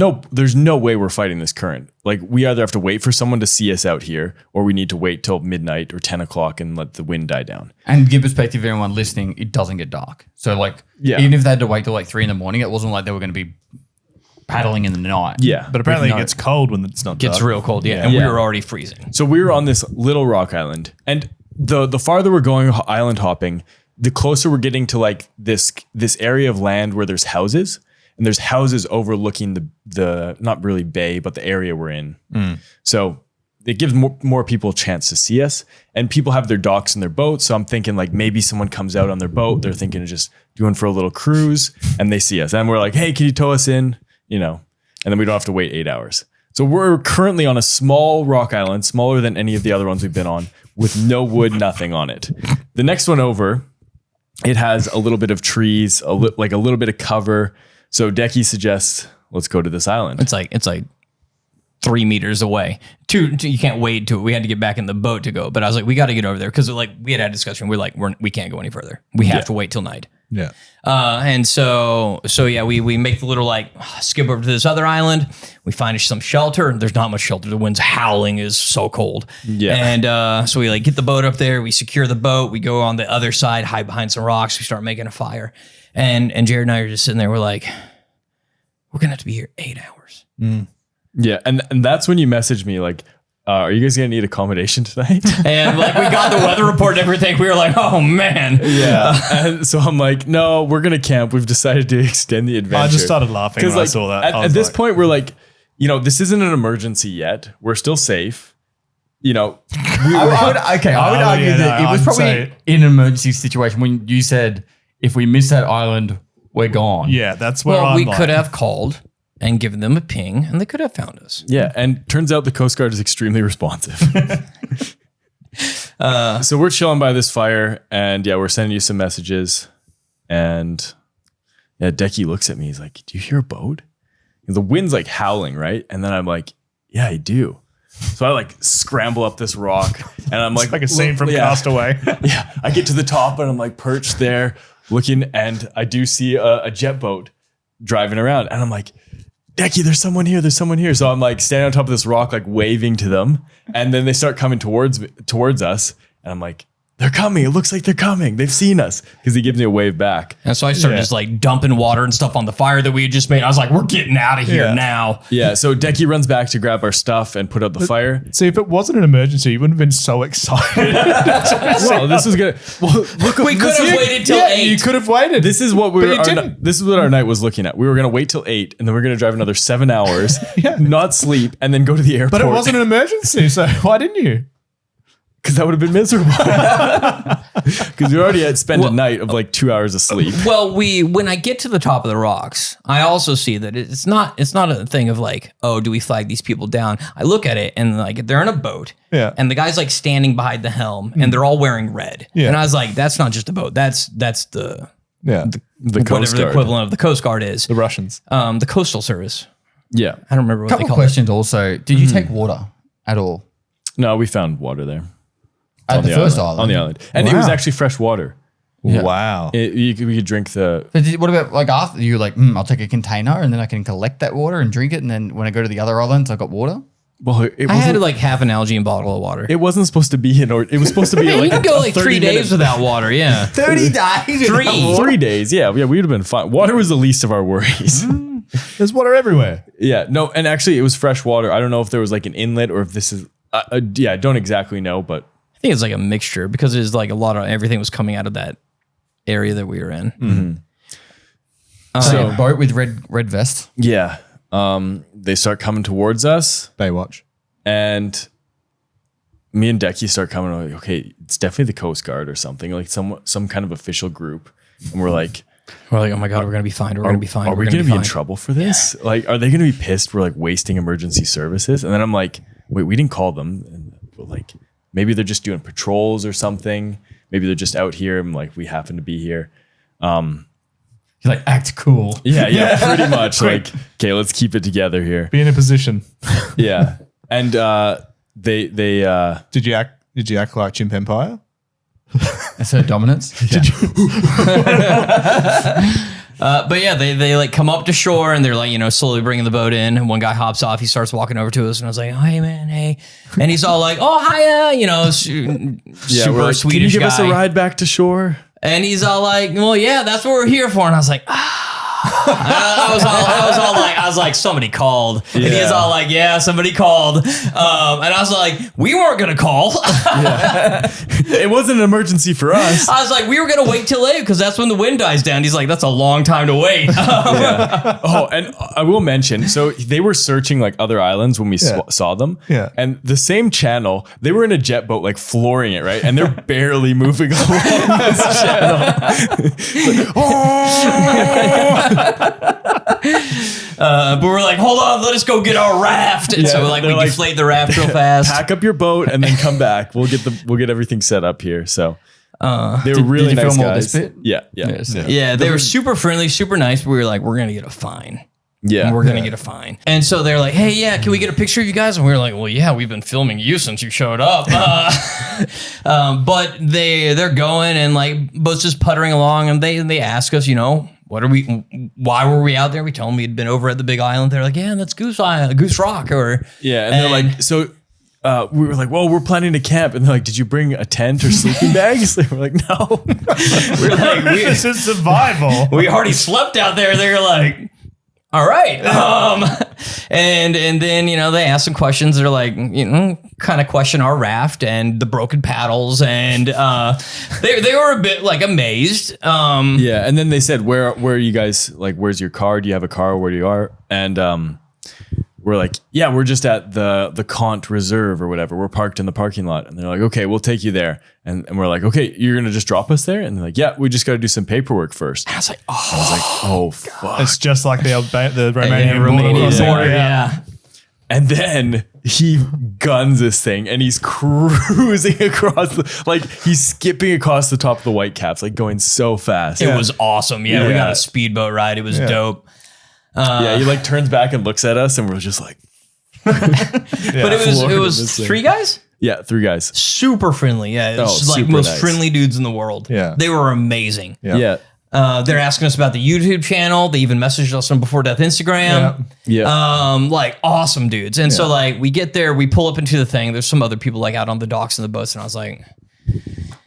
Speaker 3: no way we're fighting this current. Like we either have to wait for someone to see us out here, or we need to wait till midnight or 10 o'clock and let the wind die down.
Speaker 4: And give perspective to everyone listening, it doesn't get dark. So like,
Speaker 3: Yeah.
Speaker 4: even if they had to wait till like 3 a.m, it wasn't like they were going to be paddling in the night.
Speaker 3: Yeah.
Speaker 1: But apparently
Speaker 4: No.
Speaker 1: it gets cold when it's not
Speaker 2: Gets
Speaker 1: dark.
Speaker 2: real cold, yeah. And we
Speaker 3: Yeah.
Speaker 2: were already freezing.
Speaker 3: So we were on this little rock island, and the farther we're going island hopping, the closer we're getting to like this area of land where there's houses, and there's houses overlooking the not really bay, but the area we're in. So it gives more people a chance to see us, and people have their docks and their boats. So I'm thinking like maybe someone comes out on their boat. They're thinking of just doing for a little cruise, and they see us, and we're like, hey, can you tow us in? And then we don't have to wait 8 hours. So we're currently on a small rock island, smaller than any of the other ones we've been on, with no wood, nothing on it. The next one over, it has a little bit of trees, like a little bit of cover. So Dekie suggests, let's go to this island.
Speaker 2: It's like 3 meters away. Two, you can't wade to it. We had to get back in the boat to go. But I was like, we got to get over there because like we had a discussion. We're like, we can't go any further. We have to wait till night.
Speaker 1: Yeah.
Speaker 2: And so yeah, we make the little like skip over to this other island. We find some shelter. There's not much shelter. The wind's howling. Is so cold.
Speaker 3: Yeah.
Speaker 2: And so we like get the boat up there. We secure the boat. We go on the other side, hide behind some rocks. We start making a fire. And Jared and I are just sitting there. We're like, we're gonna have to be here 8 hours.
Speaker 3: Yeah, and that's when you messaged me like, are you guys gonna need accommodation tonight?
Speaker 2: And like we got the weather report and everything. We were like, oh man.
Speaker 3: Yeah. And so I'm like, no, we're gonna camp. We've decided to extend the adventure.
Speaker 1: I just started laughing when I saw that.
Speaker 3: At this point, we're like, this isn't an emergency yet. We're still safe.
Speaker 4: I would argue that it was probably in an emergency situation when you said, if we miss that island, we're gone.
Speaker 1: Yeah, that's where
Speaker 2: we could have called and given them a ping, and they could have found us.
Speaker 3: Yeah, and turns out the Coast Guard is extremely responsive. So we're chilling by this fire, and we're sending you some messages, and Dekie looks at me. He's like, "Do you hear a boat?" And the wind's like howling, right? And then I'm like, "Yeah, I do." So I like scramble up this rock, and I'm like,
Speaker 1: like a scene from Castaway.
Speaker 3: Yeah, I get to the top, and I'm like perched there, looking, and I do see a jet boat driving around, and I'm like, Dekie, there's someone here. So I'm like standing on top of this rock, like waving to them. And then they start coming towards us. And I'm like, they're coming. It looks like they're coming. They've seen us. Because he gives me a wave back.
Speaker 2: And so I started just like dumping water and stuff on the fire that we had just made. I was like, we're getting out of here now.
Speaker 3: Yeah. So Dekie runs back to grab our stuff and put out the fire.
Speaker 1: See, if it wasn't an emergency, you wouldn't have been so excited.
Speaker 3: Well, this was good. Well, look,
Speaker 2: we could have waited till 8.
Speaker 1: You could have waited.
Speaker 3: This is what this is what our night was looking at. We were going to wait till 8, and then we're going to drive another 7 hours, not sleep, and then go to the airport.
Speaker 1: But it wasn't an emergency, so why didn't you?
Speaker 3: Because that would have been miserable. Because we already had spent a night of like 2 hours of sleep.
Speaker 2: Well, when I get to the top of the rocks, I also see that it's not a thing of like, oh, do we flag these people down? I look at it and like they're in a boat.
Speaker 1: Yeah.
Speaker 2: And the guy's like standing behind the helm and they're all wearing red.
Speaker 1: Yeah.
Speaker 2: And I was like, that's not just a boat. That's the
Speaker 3: Coast
Speaker 2: the
Speaker 3: Guard.
Speaker 2: equivalent of the Coast Guard is.
Speaker 1: The Russians.
Speaker 2: The Coastal Service.
Speaker 3: Yeah.
Speaker 2: I don't remember what they
Speaker 4: Couple
Speaker 2: call
Speaker 4: questions also. Did you take water at all?
Speaker 3: No, we found water there.
Speaker 4: At the first island?
Speaker 3: On the island. And it was actually fresh water.
Speaker 4: Yeah.
Speaker 1: Wow.
Speaker 3: We could drink the...
Speaker 4: But what about like after you were like, I'll take a container and then I can collect that water and drink it. And then when I go to the other islands, I got water.
Speaker 3: Well,
Speaker 2: I had like half an Algae bottle of water.
Speaker 3: It wasn't supposed to be it was supposed to be like
Speaker 2: you could go like 3 days
Speaker 3: minutes.
Speaker 2: without water, yeah.
Speaker 4: 30 days?
Speaker 3: 3 days, yeah. We would have been fine. Water was the least of our worries.
Speaker 1: There's water everywhere.
Speaker 3: Yeah, no, and actually it was fresh water. I don't know if there was like an inlet or if this is... I don't exactly know, but...
Speaker 2: I think it's like a mixture because it's like a lot of everything was coming out of that area that we were in.
Speaker 3: Mm-hmm.
Speaker 4: So boat with red vest.
Speaker 3: Yeah. They start coming towards us.
Speaker 1: Baywatch.
Speaker 3: And me and Dekie start coming. Like, okay, it's definitely the Coast Guard or something, like some kind of official group. And we're like,
Speaker 2: oh my God, we're gonna be fine. We're gonna be fine.
Speaker 3: Are we gonna be in trouble for this? Yeah. Like, are they gonna be pissed we're like wasting emergency services? And then I'm like, wait, we didn't call them. And we're like, maybe they're just doing patrols or something. Maybe they're just out here and like we happen to be here.
Speaker 4: You're like, act cool.
Speaker 3: Yeah, pretty much. Like, okay, let's keep it together here.
Speaker 1: Be in a position.
Speaker 3: Yeah. And they
Speaker 1: Did you act like Chimp Empire?
Speaker 4: That's her dominance.
Speaker 1: Did you?
Speaker 2: But yeah, they like come up to shore and they're like, slowly bringing the boat in. And one guy hops off. He starts walking over to us, and I was like, oh, "Hey, man, hey!" And he's all like, "Oh, hiya!" Super
Speaker 3: we're like,
Speaker 2: Swedish
Speaker 3: Can you give
Speaker 2: guy.
Speaker 3: us a ride back to shore?
Speaker 2: And he's all like, "Well, yeah, that's what we're here for." And I was like, "Ah." I was like, somebody called. And he was all like, yeah, somebody called. And I was like, we weren't going to call.
Speaker 3: It wasn't an emergency for us.
Speaker 2: I was like, we were going to wait till 8 because that's when the wind dies down. He's like, that's a long time to wait.
Speaker 3: Oh, and I will mention, so they were searching like other islands when we saw them.
Speaker 1: Yeah.
Speaker 3: And the same channel, they were in a jet boat, like flooring it, right? And they're barely moving along this channel.
Speaker 2: But we're like, hold on, let us go get our raft. And so like we deflate the raft real fast.
Speaker 3: Pack up your boat and then come back. We'll get everything set up here. So they were really
Speaker 4: did you
Speaker 3: nice
Speaker 4: film all
Speaker 3: guys.
Speaker 4: this bit?
Speaker 3: Yeah.
Speaker 2: They were super friendly, super nice. But we were like, we're gonna get a fine.
Speaker 3: Yeah.
Speaker 2: We're gonna get a fine. And so they're like, hey, yeah, can we get a picture of you guys? And we were like, well, yeah, we've been filming you since you showed up. But they're going and like boats just puttering along, and they ask us, why were we out there? We told them we'd been over at the big island. They're like, yeah, that's Goose Rock. And
Speaker 3: they're like, so we were like, well, we're planning to camp. And they're like, did you bring a tent or sleeping bags? We're like, no.
Speaker 2: We're like,
Speaker 1: This is survival.
Speaker 2: we already slept out there. They're like, all right. And then, they ask some questions. They're like, kind of question our raft and the broken paddles. And they were a bit like amazed.
Speaker 3: Yeah. And then they said, where are you guys? Like, where's your car? Do you have a car where you are? And we're like, yeah, we're just at the Kant Reserve or whatever. We're parked in the parking lot. And they're like, okay, we'll take you there. And we're like, okay, you're going to just drop us there? And they're like, yeah, we just got to do some paperwork first.
Speaker 2: I was like,
Speaker 3: oh, fuck.
Speaker 1: It's just like the Romanian border.
Speaker 2: Yeah.
Speaker 3: And then he guns this thing and he's cruising across he's skipping across the top of the Whitecaps, like going so fast.
Speaker 2: It was awesome. Yeah, we got a speedboat ride. It was dope.
Speaker 3: He like turns back and looks at us and we're just like,
Speaker 2: but it was 3 guys?
Speaker 3: Yeah, 3 guys.
Speaker 2: Super friendly. Yeah, it's like
Speaker 3: super
Speaker 2: most
Speaker 3: nice.
Speaker 2: friendly dudes in the world.
Speaker 1: Yeah.
Speaker 2: They were amazing.
Speaker 3: Yeah.
Speaker 2: They're asking us about the YouTube channel. They even messaged us on Before Death Instagram.
Speaker 3: Yeah.
Speaker 2: Like awesome dudes. And so like we get there, we pull up into the thing. There's some other people like out on the docks and the boats, and I was like,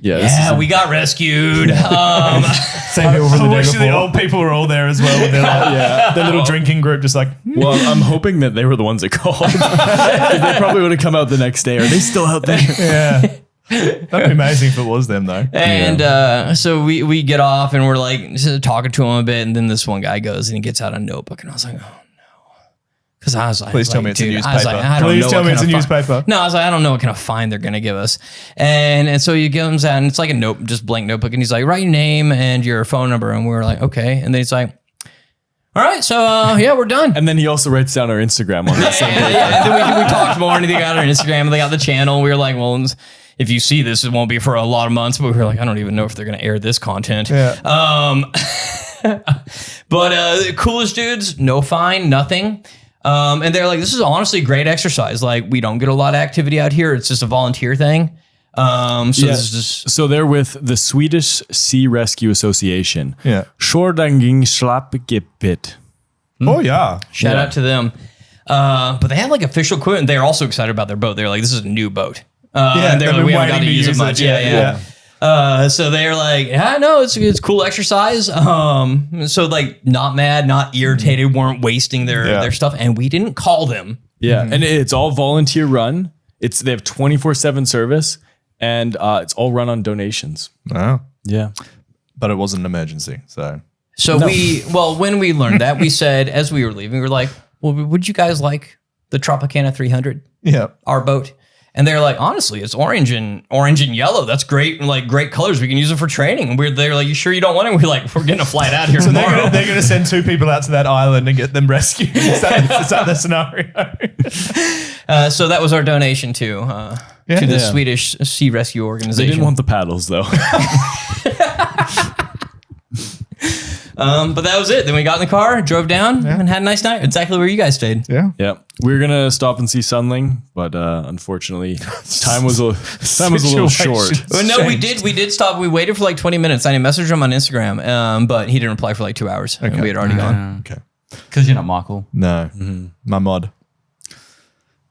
Speaker 2: we got rescued.
Speaker 1: Same people from the day before. The old people were all there as well. With their little drinking group, just like.
Speaker 3: Well, I'm hoping that they were the ones that called. They probably would have come out the next day. Are they still out there?
Speaker 1: Yeah. That'd be amazing if it was them though.
Speaker 2: And so we get off and we're like just talking to him a bit, and then this one guy goes and he gets out a notebook, and I was like, oh no. Because I was like,
Speaker 1: please tell me it's a newspaper.
Speaker 2: I was like,
Speaker 1: please tell me it's a newspaper.
Speaker 2: No, I was like, I don't know what kind of fine they're gonna give us. And so he gives out, and it's like a just blank notebook, and he's like, write your name and your phone number, and we were like, okay. And then he's like, all right, so we're done.
Speaker 3: And then he also writes down our Instagram on the same paper.
Speaker 2: And then we talked more, and they got our Instagram, and they got the channel. We were like, well, if you see this, it won't be for a lot of months. But we were like, I don't even know if they're gonna air this content.
Speaker 1: Yeah.
Speaker 2: But coolest dudes, no fine, nothing. And they're like, this is honestly great exercise. Like, we don't get a lot of activity out here. It's just a volunteer thing. This is just.
Speaker 3: So they're with the Swedish Sea Rescue Association.
Speaker 1: Yeah.
Speaker 3: Sjordangingslappgipit.
Speaker 1: Oh yeah.
Speaker 2: Shout out to them. But they had like official equipment. They're also excited about their boat. They're like, this is a new boat. And they're like, we haven't got to use it much. Yeah. So they're like, yeah, no, it's cool exercise. So like not mad, not irritated, weren't wasting their stuff. And we didn't call them.
Speaker 3: Yeah. And it's all volunteer run. They have 24/7 service, and it's all run on donations.
Speaker 1: Oh.
Speaker 3: Yeah.
Speaker 1: But it wasn't an emergency. So
Speaker 2: when we learned that, we said, as we were leaving, we were like, well, would you guys like the Tropicana 300?
Speaker 1: Yeah.
Speaker 2: Our boat. And they're like, honestly, it's orange and yellow. That's great. Like great colors. We can use it for training. And they're like, you sure you don't want it? We're like, we're getting a flight out here tomorrow.
Speaker 1: They're going to send 2 people out to that island and get them rescued. Is that the scenario?
Speaker 2: So that was our donation to the Swedish Sea Rescue Organization.
Speaker 3: They didn't want the paddles though.
Speaker 2: But that was it. Then we got in the car, drove down, and had a nice night. Exactly where you guys stayed.
Speaker 1: Yeah.
Speaker 3: Yeah. We were gonna stop and see Sunling, but unfortunately, time was a little short.
Speaker 2: Well, no, we did stop. We waited for like 20 minutes. I messaged him on Instagram, but he didn't reply for like 2 hours. Okay. And we had already gone.
Speaker 1: Okay.
Speaker 4: Because you're not Michael.
Speaker 1: No. Mm-hmm. My mod.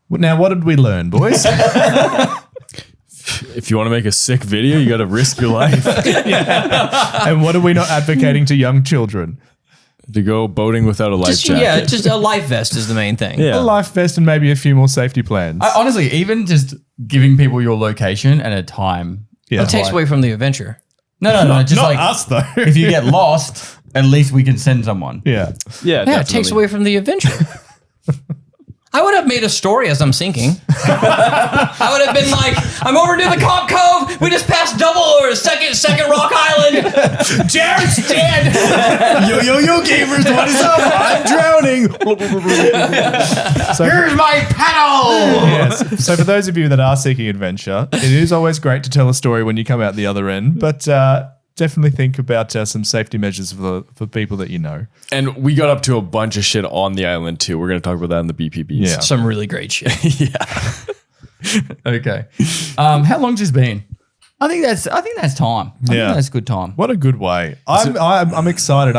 Speaker 1: Now, what did we learn, boys?
Speaker 3: If you want to make a sick video, you got to risk your life.
Speaker 1: And what are we not advocating to young children?
Speaker 3: To go boating without a life
Speaker 2: Just,
Speaker 3: jacket.
Speaker 2: yeah, just a life vest is the main thing.
Speaker 3: Yeah.
Speaker 1: A life vest and maybe a few more safety plans.
Speaker 4: Honestly, even just giving people your location and a time.
Speaker 1: Yeah.
Speaker 2: It takes away from the adventure.
Speaker 4: No, just
Speaker 1: Not
Speaker 4: like
Speaker 1: us though.
Speaker 4: if you get lost, at least we can send someone.
Speaker 1: yeah.
Speaker 3: Yeah,
Speaker 2: Yeah, it takes away from the adventure. I would have made a story as I'm sinking. I would have been like, I'm over near the Cop Cove. We just passed double or second Rock Island. Jared's dead.
Speaker 1: Yo, gamers, what is up? I'm drowning. So,
Speaker 4: Here's my pedal.
Speaker 1: yes. So for those of you that are seeking adventure, it is always great to tell a story when you come out the other end, but definitely think about some safety measures for people that you know.
Speaker 3: And we got up to a bunch of shit on the island too. We're going to talk about that in the BPBs.
Speaker 1: Yeah.
Speaker 2: Some really great shit.
Speaker 4: Okay. How long's this been? I think that's time. I think that's good time.
Speaker 1: What a good way. I'm excited.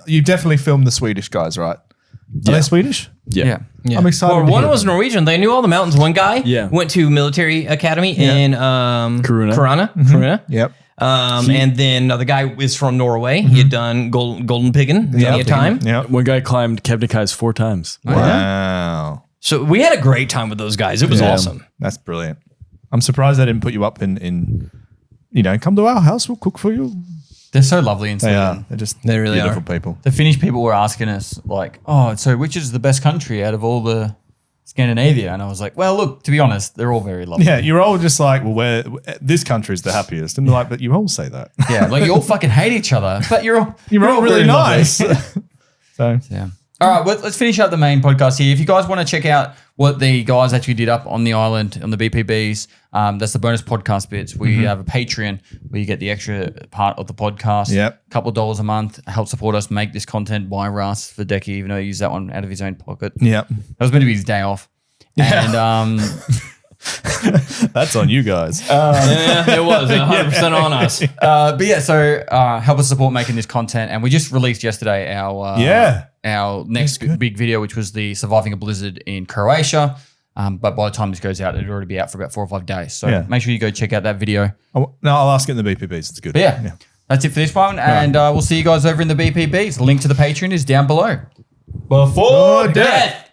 Speaker 1: You definitely filmed the Swedish guys, right? Are they Swedish?
Speaker 3: Yeah.
Speaker 2: Yeah.
Speaker 1: I'm excited.
Speaker 2: Well,
Speaker 1: to
Speaker 2: one
Speaker 1: hear
Speaker 2: was
Speaker 1: them.
Speaker 2: Norwegian. They knew all the mountains. One guy went to military academy in Kiruna.
Speaker 1: Yep.
Speaker 2: And then another guy is from Norway. He had done golden piggin many a time.
Speaker 1: Yep.
Speaker 3: One guy climbed Kebnekaise 4 times.
Speaker 1: Wow.
Speaker 2: So we had a great time with those guys. It was awesome.
Speaker 1: That's brilliant. I'm surprised they didn't put you up in come to our house. We'll cook for you.
Speaker 4: They're so lovely in
Speaker 1: They
Speaker 4: Sweden.
Speaker 1: are. They're just
Speaker 2: They really
Speaker 1: beautiful
Speaker 2: are.
Speaker 1: people.
Speaker 4: The Finnish people were asking us like, oh, so which is the best country out of all the Scandinavia? And I was like, well, look, to be honest, they're all very lovely.
Speaker 1: Yeah, you're all just like, well, this country's the happiest. And they're like, but you all say that.
Speaker 4: Yeah, like you all fucking hate each other, but you're all
Speaker 1: really
Speaker 4: very lovely.
Speaker 1: nice. So
Speaker 4: Yeah. All right, well, let's finish up the main podcast here. If you guys want to check out what the guys actually did up on the island on the BPBs, that's the bonus podcast bits. We have a Patreon where you get the extra part of the podcast.
Speaker 1: Yep.
Speaker 4: A couple of dollars a month. Help support us make this content by Russ for Dekie, even though he used that one out of his own pocket.
Speaker 1: yeah,
Speaker 4: That was meant to be his day off. And
Speaker 1: that's on you guys.
Speaker 2: Yeah, it was 100% on us.
Speaker 4: but yeah, so help us support making this content. And we just released yesterday our next big video, which was the surviving a blizzard in Croatia. But by the time this goes out, it'll already be out for about 4 or 5 days. So make sure you go check out that video.
Speaker 1: No, I'll ask it in the BPBs. It's good.
Speaker 4: But yeah, that's it for this one. And we'll see you guys over in the BPBs. Link to the Patreon is down below.
Speaker 1: Before death.